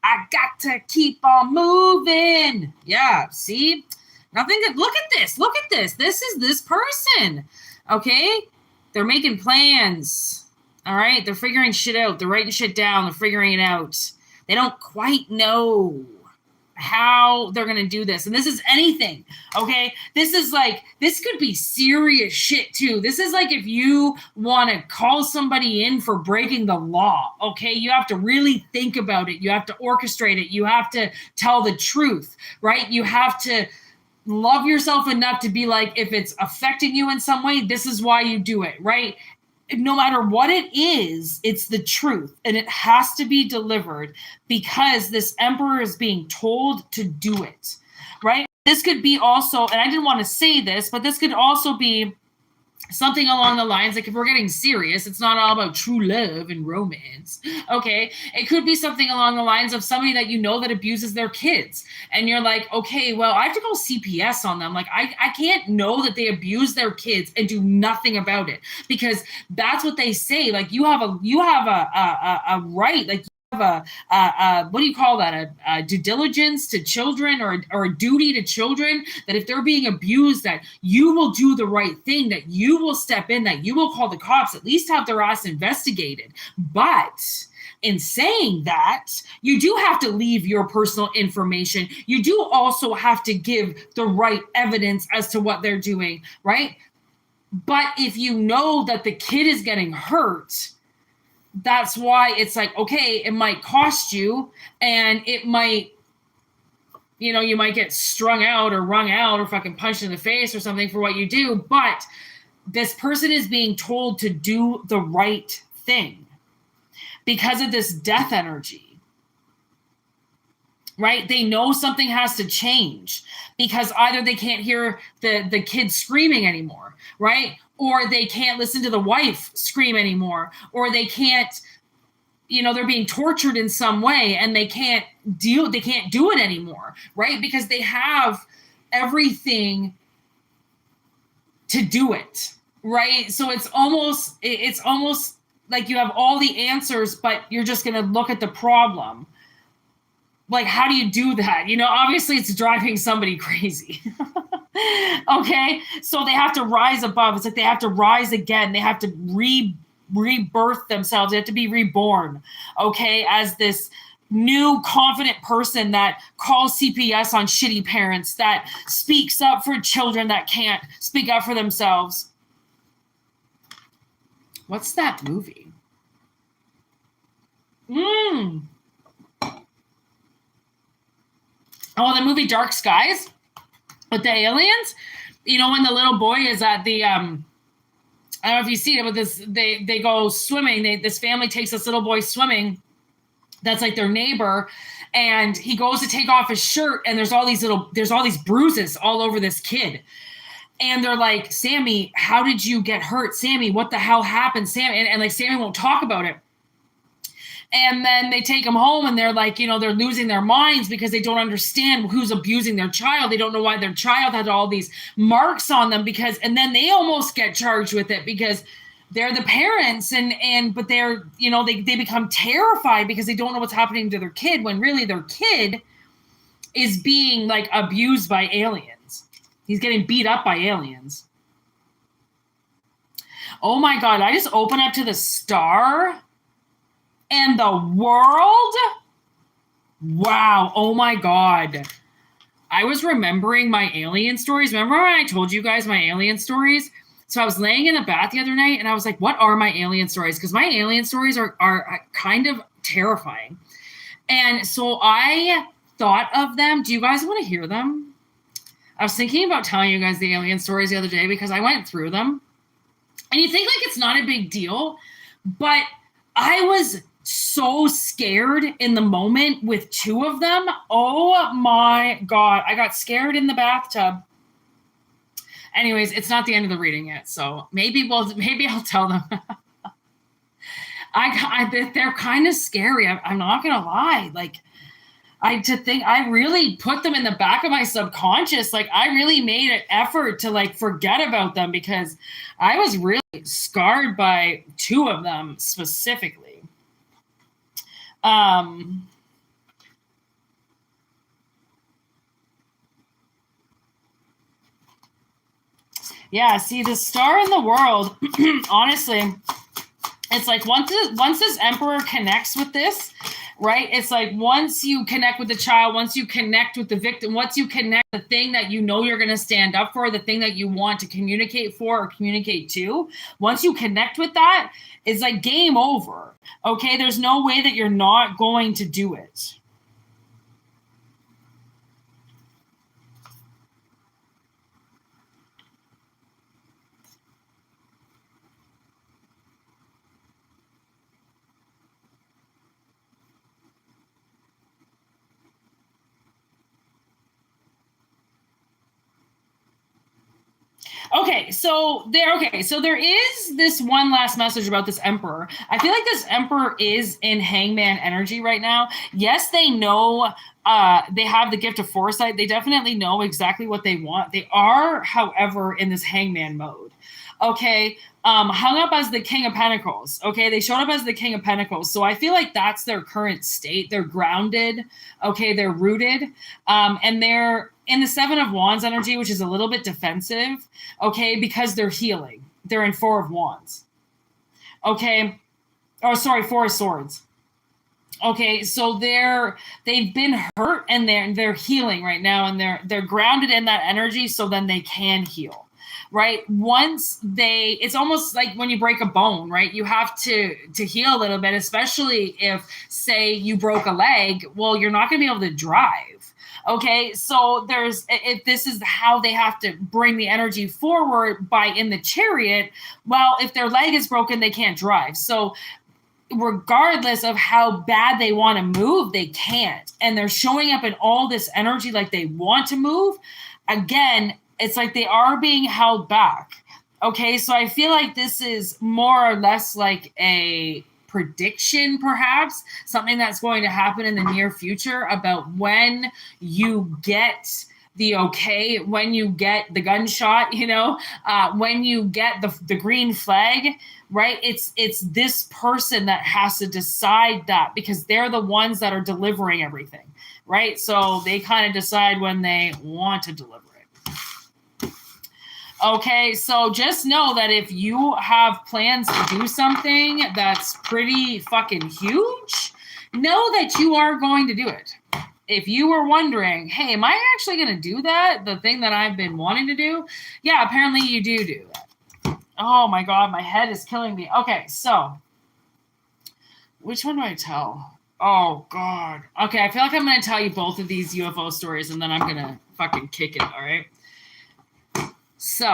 I got to keep on moving. Yeah, see? Look at this. This is this person. Okay? They're making plans. All right? They're figuring shit out. They're writing shit down. They're figuring it out. They don't quite know how they're going to do this. And this is anything, okay? This could be serious shit too. This is like if you want to call somebody in for breaking the law, okay? You have to really think about it. You have to orchestrate it. You have to tell the truth, right? You have to love yourself enough to be like, if it's affecting you in some way, this is why you do it, right? No matter what it is, it's the truth, and it has to be delivered because this emperor is being told to do it, right? This could be also, and I didn't want to say this, but this could also be something along the lines, like if we're getting serious, it's not all about true love and romance, okay? It could be something along the lines of somebody that you know that abuses their kids. And you're like, okay, well, I have to go CPS on them. Like, I can't know that they abuse their kids and do nothing about it, because that's what they say. Like, you have a right, like, a what do you call that? A due diligence to children, or a duty to children, that if they're being abused, that you will do the right thing, that you will step in, that you will call the cops, at least have their ass investigated. But in saying that, you do have to leave your personal information. You do also have to give the right evidence as to what they're doing, right? But if you know that the kid is getting hurt, that's why it's like, okay, it might cost you, and it might, you might get strung out or wrung out or fucking punched in the face or something for what you do. But this person is being told to do the right thing because of this death energy, right? They know something has to change because either they can't hear the kid screaming anymore, right? Or they can't listen to the wife scream anymore, or they can't they're being tortured in some way and they can't do it anymore, right? Because they have everything to do it, right? So it's almost like you have all the answers, but you're just going to look at the problem. Like, how do you do that? Obviously it's driving somebody crazy. Okay. So they have to rise above. It's like they have to rise again. They have to rebirth themselves. They have to be reborn. Okay. As this new confident person that calls CPS on shitty parents, that speaks up for children that can't speak up for themselves. What's that movie? Oh, the movie Dark Skies with the aliens. When the little boy is at the I don't know if you've seen it, but they go swimming. This family takes this little boy swimming. That's like their neighbor, and he goes to take off his shirt, and there's all these bruises all over this kid. And they're like, Sammy, how did you get hurt? Sammy, what the hell happened? Sammy, and like Sammy won't talk about it. And then they take him home and they're like, they're losing their minds because they don't understand who's abusing their child. They don't know why their child had all these marks on them and then they almost get charged with it because they're the parents but they're, they become terrified because they don't know what's happening to their kid when really their kid is being like abused by aliens. He's getting beat up by aliens. Oh my God. I just opened up to the star. And the world? Wow. Oh my God. I was remembering my alien stories. Remember when I told you guys my alien stories? So I was laying in the bath the other night and I was like, what are my alien stories? Because my alien stories are kind of terrifying. And so I thought of them. Do you guys want to hear them? I was thinking about telling you guys the alien stories the other day because I went through them. And you think like it's not a big deal, but I was so scared in the moment with two of them. Oh my God. I got scared in the bathtub. Anyways, it's not the end of the reading yet. So maybe I'll tell them. They're kind of scary. I'm not going to lie. Like I really put them in the back of my subconscious. Like I really made an effort to like forget about them because I was really scarred by two of them specifically. Yeah, see the star in the world, honestly, it's like once this emperor connects with this, right? It's like once you connect with the child, once you connect with the victim, once you connect the thing that you're going to stand up for, the thing that you want to communicate for or communicate to, once you connect with that, it's like game over. Okay, there's no way that you're not going to do it. So there is this one last message about this emperor. I feel like this emperor is in hangman energy right now. Yes, they know they have the gift of foresight. They definitely know exactly what they want. They are, however, in this hangman mode. Okay. Hung up as the King of Pentacles. Okay. They showed up as the King of Pentacles. So I feel like that's their current state. They're grounded. Okay. They're rooted. And they're in the Seven of Wands energy, which is a little bit defensive. Okay. Because they're healing. They're in Four of Wands. Okay. Oh, sorry. Four of Swords. Okay, so they've been hurt and they're healing right now, and they're grounded in that energy, so then they can heal, right? It's almost like when you break a bone, right? You have to heal a little bit, especially if, say, you broke a leg. Well, you're not going to be able to drive. Okay, so if this is how they have to bring the energy forward in the Chariot. Well, if their leg is broken, they can't drive. So regardless of how bad they want to move, they can't. And they're showing up in all this energy like they want to move. Again, it's like they are being held back. Okay, so I feel like this is more or less like a prediction, perhaps something that's going to happen in the near future about when you get the okay, when you get the gunshot, when you get the green flag, right? It's this person that has to decide that, because they're the ones that are delivering everything, right? So they kind of decide when they want to deliver it. Okay, so just know that if you have plans to do something that's pretty fucking huge, know that you are going to do it. If you were wondering, hey, am I actually going to do that? The thing that I've been wanting to do? Yeah, apparently you do that. Oh my God, my head is killing me. Okay, so which one do I tell? Oh God. Okay, I feel like I'm going to tell you both of these UFO stories and then I'm going to fucking kick it, all right? So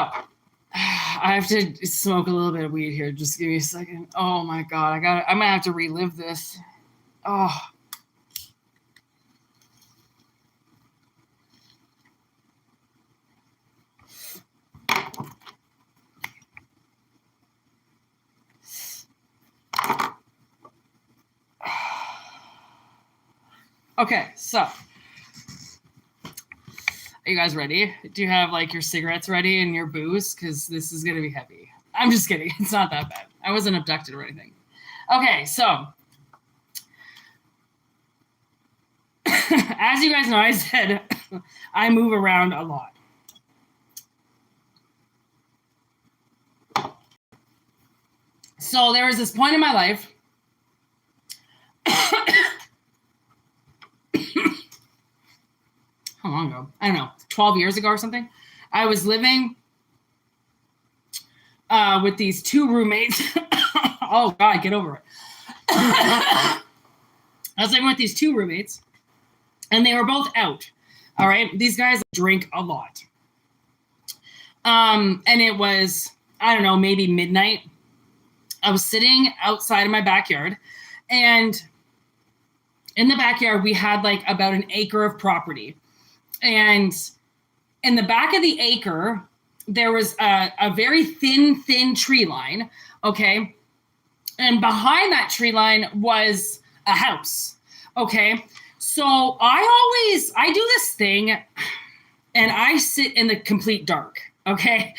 I have to smoke a little bit of weed here. Just give me a second. Oh my God, I'm going to have to relive this. Oh. Okay, so are you guys ready? Do you have like your cigarettes ready and your booze? Because this is going to be heavy. I'm just kidding. It's not that bad. I wasn't abducted or anything. Okay, so as you guys know, I said I move around a lot. So there was this point in my life how long ago? I don't know, 12 years ago or something. I was living with these two roommates. Oh God, get over it. I was living with these two roommates and they were both out. All right. These guys drink a lot. And it was, I don't know, maybe midnight. I was sitting outside of my backyard, and in the backyard, we had like about an acre of property. And in the back of the acre, there was a very thin tree line. Okay. And behind that tree line was a house. Okay. So I do this thing and I sit in the complete dark. Okay.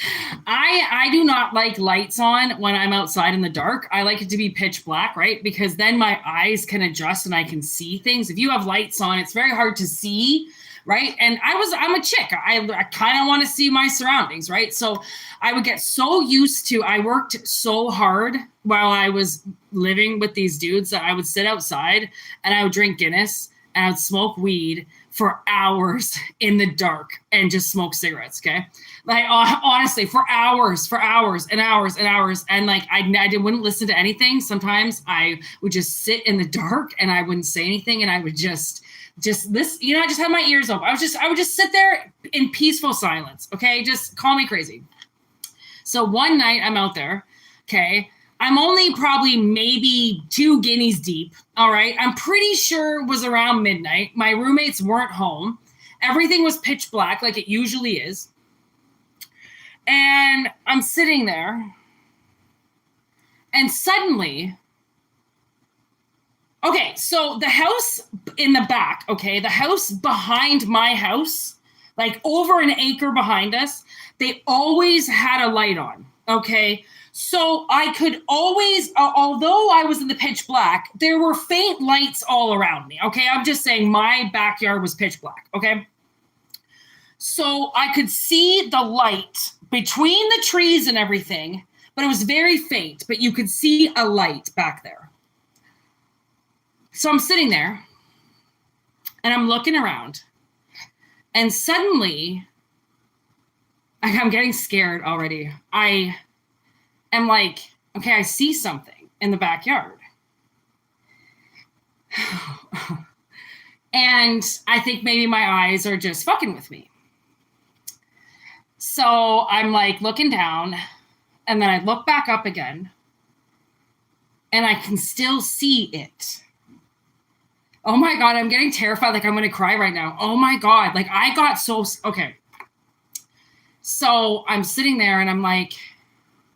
I do not like lights on when I'm outside in the dark. I like it to be pitch black, right? Because then my eyes can adjust and I can see things. If you have lights on, it's very hard to see, right? And I'm a chick. I kind of want to see my surroundings, right? So I would get so used to, I worked so hard while I was living with these dudes that I would sit outside and I would drink Guinness and I would smoke weed for hours in the dark and just smoke cigarettes. Okay. Like honestly, for hours and hours. And like, I wouldn't listen to anything. Sometimes I would just sit in the dark and I wouldn't say anything. And I would just this, I just had my ears open. I would just sit there in peaceful silence. Okay. Just call me crazy. So one night I'm out there. Okay. I'm only probably maybe 2 guineas deep. All right. I'm pretty sure it was around midnight. My roommates weren't home. Everything was pitch black like it usually is. And I'm sitting there. And suddenly, okay, so the house in the back, okay, the house behind my house, like over an acre behind us, they always had a light on. Okay. So I could always, although I was in the pitch black, there were faint lights all around me. Okay. I'm just saying my backyard was pitch black. Okay. So I could see the light between the trees and everything, but it was very faint, but you could see a light back there. So I'm sitting there and I'm looking around and suddenly I'm getting scared already. I am like, okay, I see something in the backyard. And I think maybe my eyes are just fucking with me. So I'm like looking down and then I look back up again and I can still see it. Oh my God, I'm getting terrified. Like I'm going to cry right now. Oh my God. Like I got so, okay. So I'm sitting there and I'm like,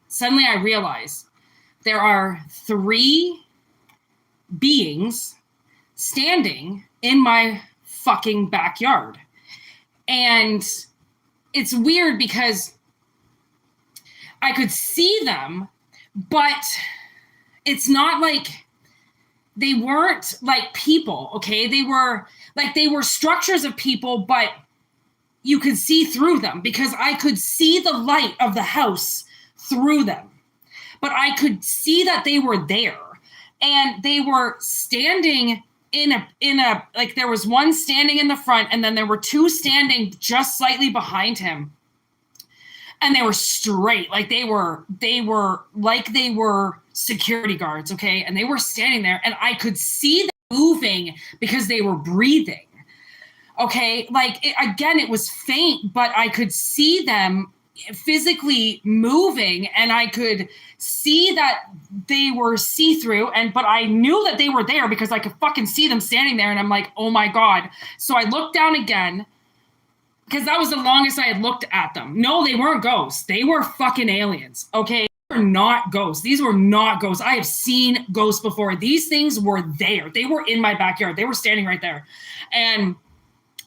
suddenly I realize there are 3 beings standing in my fucking backyard. And it's weird because I could see them, but it's not like they weren't like people, okay? They were structures of people, but you could see through them because I could see the light of the house through them. But I could see that they were there, and they were standing in a like, there was one standing in the front, and then there were two standing just slightly behind him. And they were straight, like they were security guards, okay? And they were standing there, and I could see them moving because they were breathing, okay? Like, again, it was faint, but I could see them physically moving, and I could see that they were see-through, but I knew that they were there because I could fucking see them standing there, and I'm like, oh my God. So I looked down again, because that was the longest I had looked at them. No, they weren't ghosts. They were fucking aliens, okay? They were not ghosts. These were not ghosts. I have seen ghosts before. These things were there. They were in my backyard. They were standing right there. And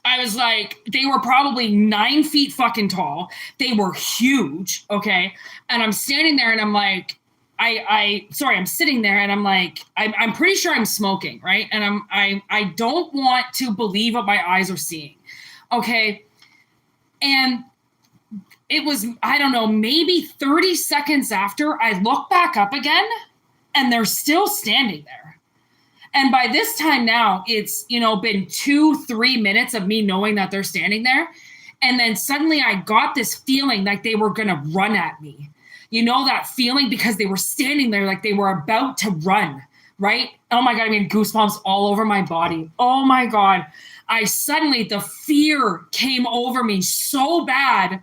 I was like, they were probably 9 feet fucking tall. They were huge, okay? And I'm standing there, and I'm like, I'm sitting there, and I'm like, I'm pretty sure I'm smoking, right? And I don't want to believe what my eyes are seeing, okay? And it was, I don't know, maybe 30 seconds after, I look back up again, and they're still standing there. And by this time now, it's, been 2-3 minutes of me knowing that they're standing there. And then suddenly I got this feeling like they were going to run at me. You know that feeling, because they were standing there like they were about to run, right? Oh my God, I mean, goosebumps all over my body. Oh my God. The fear came over me so bad.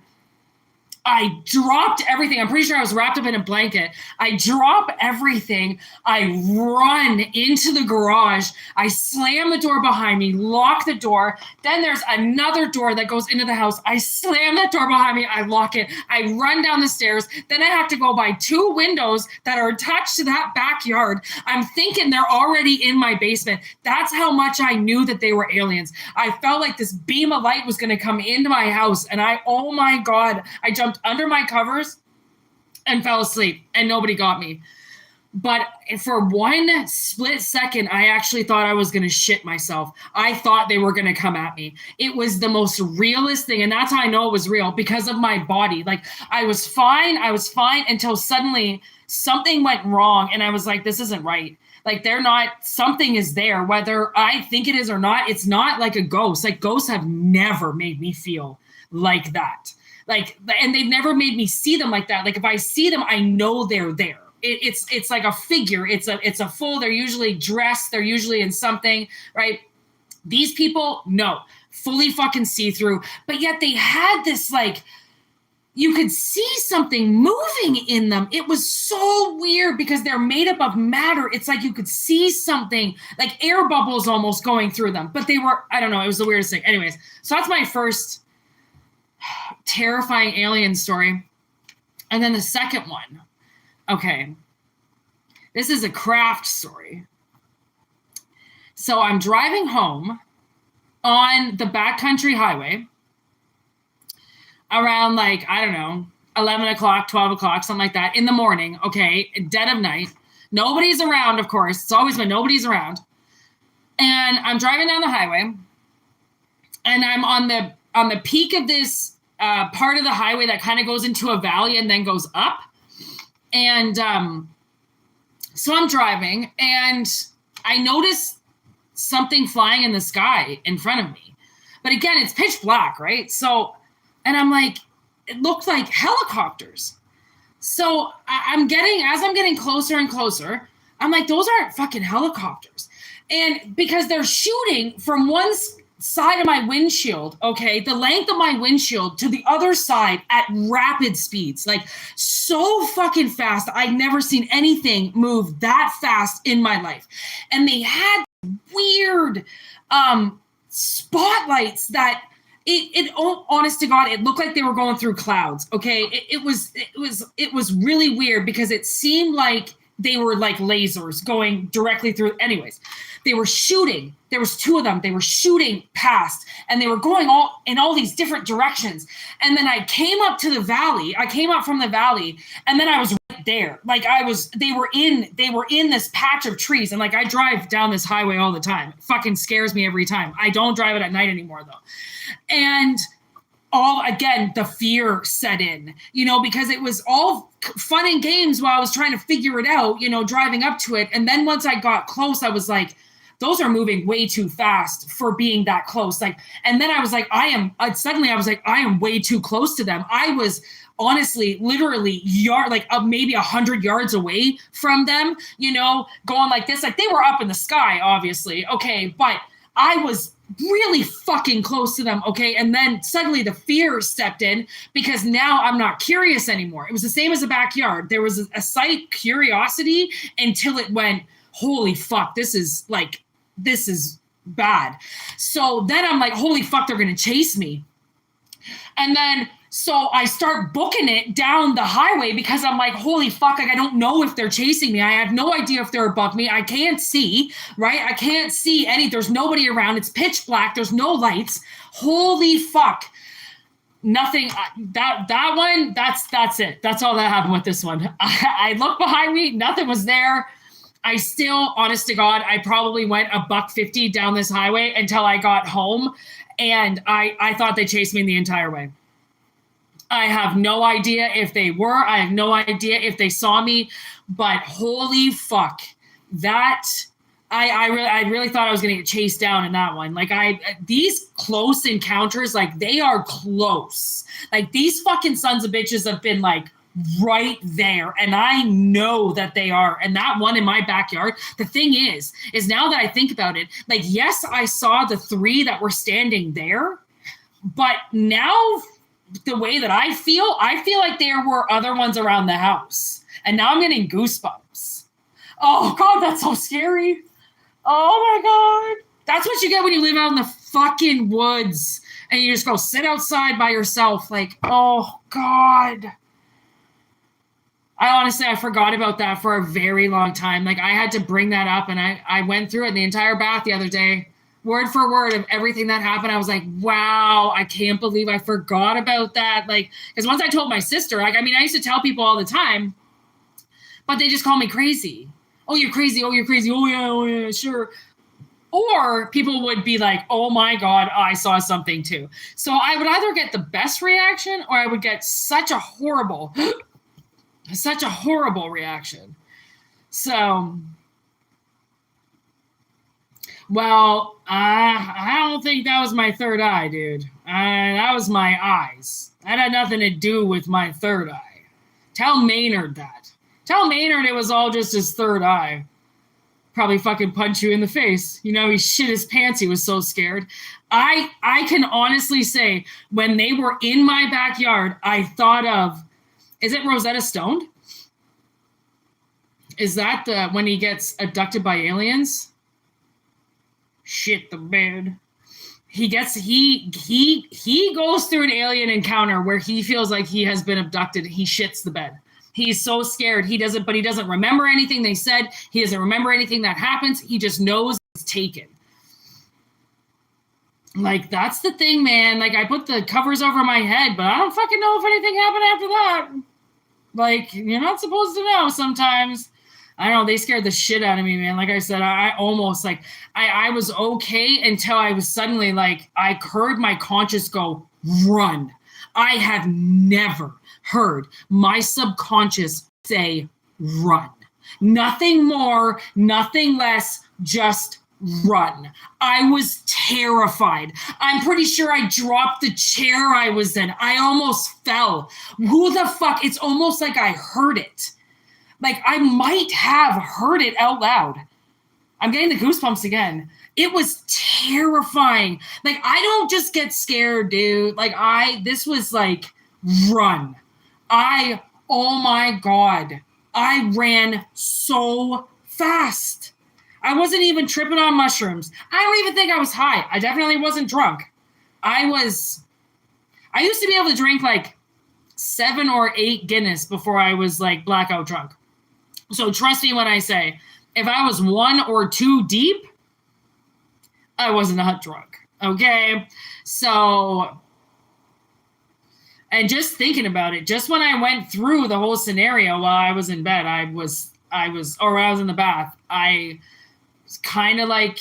I dropped everything. I'm pretty sure I was wrapped up in a blanket. I drop everything. I run into the garage. I slam the door behind me, lock the door. Then there's another door that goes into the house. I slam that door behind me. I lock it. I run down the stairs. Then I have to go by 2 windows that are attached to that backyard. I'm thinking they're already in my basement. That's how much I knew that they were aliens. I felt like this beam of light was going to come into my house. And oh my God, I jumped under my covers and fell asleep, and nobody got me. But for one split second, I actually thought I was going to shit myself. I thought they were going to come at me. It was the most realest thing. And that's how I know it was real, because of my body. Like, I was fine until suddenly something went wrong. And I was like, this isn't right. Like, something is there, whether I think it is or not. It's not like a ghost. Like, ghosts have never made me feel like that. Like, and they've never made me see them like that. Like, if I see them, I know they're there. It's like a figure. It's a full. They're usually dressed. They're usually in something, right? These people, no, fully fucking see-through. But yet they had this, like, you could see something moving in them. It was so weird because they're made up of matter. It's like you could see something, like air bubbles almost going through them. But they were, I don't know, it was the weirdest thing. Anyways, so that's my first terrifying alien story. And then the second one, okay, this is a craft story. So I'm driving home on the backcountry highway around, like, I don't know, 11 o'clock, 12 o'clock, something like that, in the morning, okay, dead of night. Nobody's around, of course. It's always been nobody's around. And I'm driving down the highway, and I'm on the peak of this part of the highway that kind of goes into a valley and then goes up. And so I'm driving, and I notice something flying in the sky in front of me. But again, it's pitch black, right? So, and I'm like, it looked like helicopters. So as I'm getting closer and closer, I'm like, those aren't fucking helicopters. And because they're shooting from one side of my windshield, okay, the length of my windshield to the other side at rapid speeds, like so fucking fast. I'd never seen anything move that fast in my life. And they had weird spotlights that honest to God, it looked like they were going through clouds. Okay. It was really weird because it seemed like they were like lasers going directly through. Anyways, they were shooting. There was 2 of them. They were shooting past, and they were going in all these different directions. And then I came up to the valley. I came up from the valley, and then I was right there. Like they were in this patch of trees. And like, I drive down this highway all the time. It fucking scares me every time. I don't drive it at night anymore though. And again, the fear set in, because it was all fun and games while I was trying to figure it out, driving up to it. And then once I got close, I was like, those are moving way too fast for being that close. Like, and then I was like, I am way too close to them. I was honestly, literally maybe 100 yards away from them, going like this. Like, they were up in the sky, obviously. Okay. But I was really fucking close to them. Okay. And then suddenly the fear stepped in, because now I'm not curious anymore. It was the same as the backyard. There was a slight curiosity until it went, holy fuck, this is bad. So then I'm like, holy fuck, they're going to chase me. And then, so I start booking it down the highway, because I'm like, holy fuck, I don't know if they're chasing me. I have no idea if they're above me. I can't see, right? I can't see there's nobody around. It's pitch black. There's no lights. Holy fuck. Nothing. That one, that's it. That's all that happened with this one. I looked behind me. Nothing was there. I still, honest to God, I probably went $150 down this highway until I got home. And I thought they chased me the entire way. I have no idea if they were. I have no idea if they saw me. But holy fuck, I really thought I was going to get chased down in that one. Like, these close encounters, like, they are close. Like, these fucking sons of bitches have been like right there, and I know that they are. And that one in my backyard, the thing is now that I think about it, like, yes, I saw the 3 that were standing there, but now the way that I feel like there were other ones around the house, and now I'm getting goosebumps. Oh God, that's so scary. Oh my God. That's what you get when you live out in the fucking woods and you just go sit outside by yourself. Like, oh God. I forgot about that for a very long time. Like, I had to bring that up, and I went through it the entire bath the other day, word for word of everything that happened. I was like, wow, I can't believe I forgot about that. Like, because once I told my sister, like, I used to tell people all the time, but they just call me crazy. Oh, you're crazy. Oh, you're crazy. Oh yeah, sure. Or people would be like, oh my God, I saw something too. So I would either get the best reaction, or I would get such a horrible reaction. So, well, I don't think that was my third eye, dude. That was my eyes. That had nothing to do with my third eye. Tell Maynard that. Tell Maynard it was all just his third eye. Probably fucking punch you in the face. He shit his pants. He was so scared. I can honestly say, when they were in my backyard, I thought of, is it Rosetta Stone? Is that when he gets abducted by aliens? Shit the bed. He goes through an alien encounter where he feels like he has been abducted. He shits the bed. He's so scared. He doesn't remember anything they said. He doesn't remember anything that happens. He just knows it's taken. Like, that's the thing, man. Like, I put the covers over my head, but I don't fucking know if anything happened after that. Like, you're not supposed to know sometimes. I don't know. They scared the shit out of me, man. Like I said, I almost, like, I was okay until I was suddenly, like, I heard my conscious go, run. I have never heard my subconscious say, run. Nothing more, nothing less, just run. I was terrified. I'm pretty sure I dropped the chair I was in. I almost fell. Who the fuck? It's almost like I heard it. Like, I might have heard it out loud. I'm getting the goosebumps again. It was terrifying. Like, I don't just get scared, dude. Like, this was like, run. Oh my God. I ran so fast. I wasn't even tripping on mushrooms. I don't even think I was high. I definitely wasn't drunk. I used to be able to drink like 7 or 8 Guinness before I was like blackout drunk. So trust me when I say, if I was 1 or 2 deep, I wasn't a hot drunk. Okay. So, and just thinking about it, just when I went through the whole scenario while I was in bed, or when I was in the bath, I was kind of like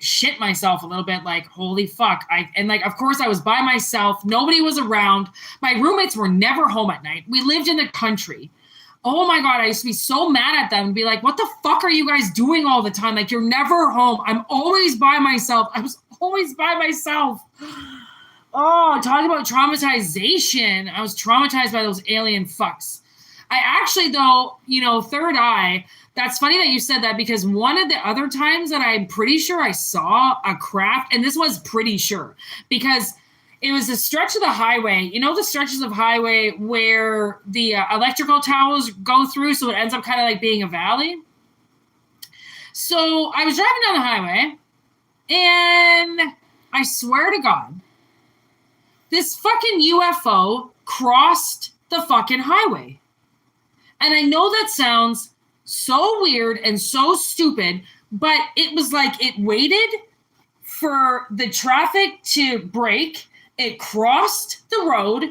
shit myself a little bit, like, holy fuck. And like, of course I was by myself. Nobody was around. My roommates were never home at night. We lived in the country. Oh my God, I used to be so mad at them and be like, what the fuck are you guys doing all the time? Like, you're never home. I'm always by myself. I was always by myself. Oh, talking about traumatization. I was traumatized by those alien fucks. I actually, though, third eye, that's funny that you said that, because one of the other times that I'm pretty sure I saw a craft, and this was pretty sure, because it was a stretch of the highway, the stretches of highway where the electrical towers go through, so it ends up kind of like being a valley. So I was driving down the highway, and I swear to God, this fucking UFO crossed the fucking highway. And I know that sounds so weird and so stupid, but it was like it waited for the traffic to break. It crossed the road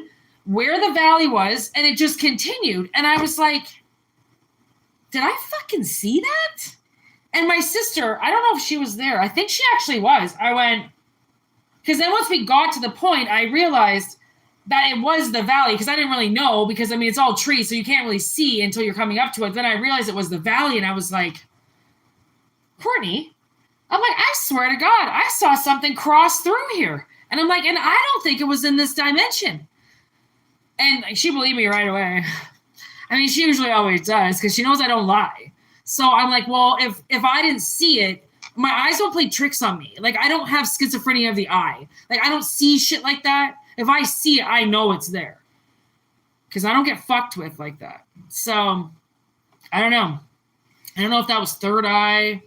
where the valley was, and it just continued. And I was like, did I fucking see that? And my sister, I don't know if she was there. I think she actually was. I went, because then once we got to the point, I realized that it was the valley, because I didn't really know, because, I mean, it's all trees, so you can't really see until you're coming up to it. Then I realized it was the valley, and I was like, Courtney, I'm like, I swear to God, I saw something cross through here. And I'm like, and I don't think it was in this dimension. And she believed me right away. I mean, she usually always does, because she knows I don't lie. So I'm like, well, if I didn't see it, my eyes don't play tricks on me. Like, I don't have schizophrenia of the eye. Like, I don't see shit like that. If I see it, I know it's there. Because I don't get fucked with like that. So, I don't know. I don't know if that was third eye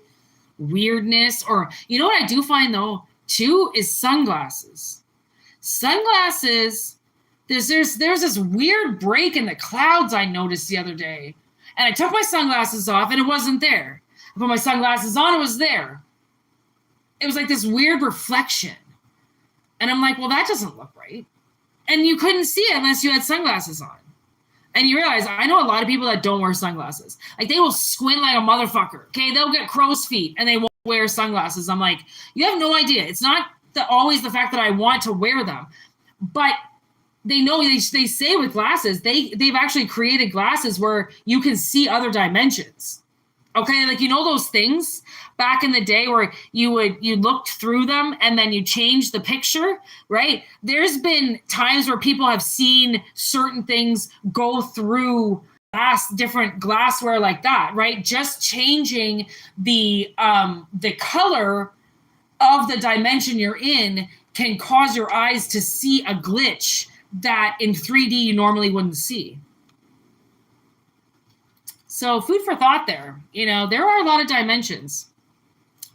weirdness, or, you know what I do find, though, too, is sunglasses. Sunglasses, there's this weird break in the clouds I noticed the other day. And I took my sunglasses off, and it wasn't there. I put my sunglasses on, it was there. It was like this weird reflection. And I'm like, well, that doesn't look right. And you couldn't see it unless you had sunglasses on. And you realize, I know a lot of people that don't wear sunglasses. Like, they will squint like a motherfucker. Okay, they'll get crow's feet, and they won't wear sunglasses. I'm like, you have no idea. It's not always the fact that I want to wear them. But they know, they say with glasses, they've actually created glasses where you can see other dimensions. Okay, like, those things back in the day where you looked through them and then you changed the picture, right? There's been times where people have seen certain things go through different glassware like that, right? Just changing the color of the dimension you're in can cause your eyes to see a glitch that in 3D you normally wouldn't see. So food for thought there. There are a lot of dimensions.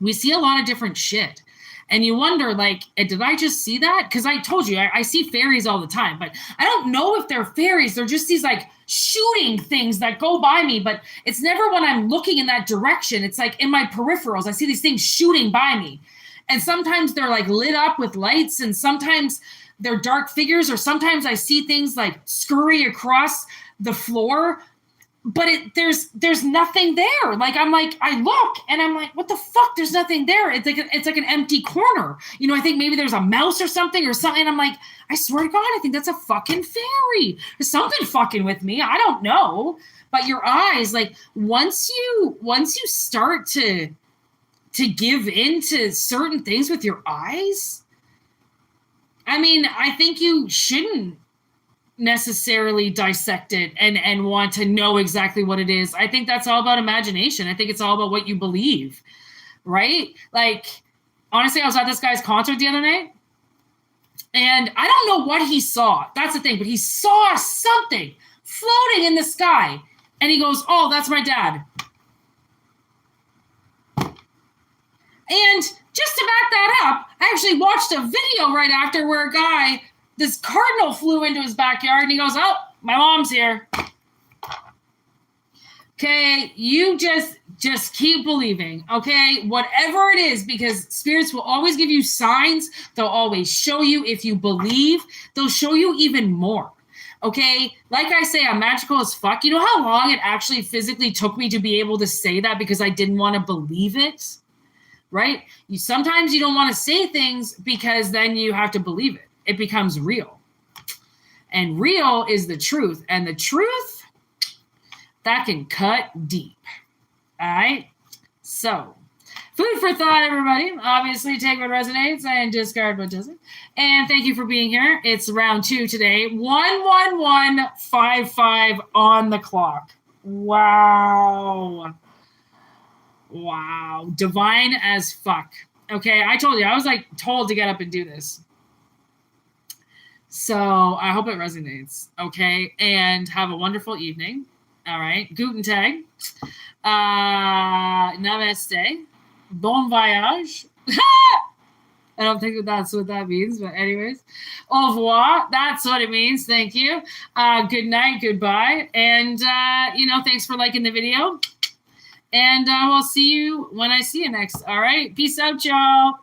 We see a lot of different shit. And you wonder, like, did I just see that? Because I told you, I see fairies all the time. But I don't know if they're fairies. They're just these, like, shooting things that go by me. But it's never when I'm looking in that direction. It's, like, in my peripherals. I see these things shooting by me. And sometimes they're, like, lit up with lights. And sometimes they're dark figures. Or sometimes I see things, like, scurry across the floor. But there's nothing there. Like, I look and I'm like, what the fuck? There's nothing there. It's like an empty corner. I think maybe there's a mouse or something. And I'm like, I swear to God, I think that's a fucking fairy. There's something fucking with me. I don't know. But your eyes, like, once you start to give into certain things with your eyes, I mean, I think you shouldn't necessarily dissect it and want to know exactly what it is. I think that's all about imagination. I think it's all about what you believe, right? Like, honestly, I was at this guy's concert the other night, and I don't know what he saw. That's the thing, but he saw something floating in the sky, and he goes, "Oh, that's my dad." And just to back that up, I actually watched a video right after where a guy, this cardinal flew into his backyard, and he goes, "Oh, my mom's here." Okay, you just keep believing, okay? Whatever it is, because spirits will always give you signs. They'll always show you. If you believe, they'll show you even more. Okay, like I say, I'm magical as fuck. You know how long it actually physically took me to be able to say that because I didn't want to believe it, right? Sometimes you don't want to say things because then you have to believe it. It becomes real. And real is the truth. And the truth, that can cut deep. All right? So, food for thought, everybody. Obviously, take what resonates and discard what doesn't. And thank you for being here. It's round 2 today. 11155 on the clock. Wow. Wow. Divine as fuck. Okay, I told you. I was like told to get up and do this. So, I hope it resonates. Okay, and have a wonderful evening. All right. Guten Tag. Namaste. Bon voyage. I don't think that's what that means, but anyways. Au revoir. That's what it means. Thank you. Good night. Goodbye. And, thanks for liking the video. And we'll see you when I see you next. All right. Peace out, y'all.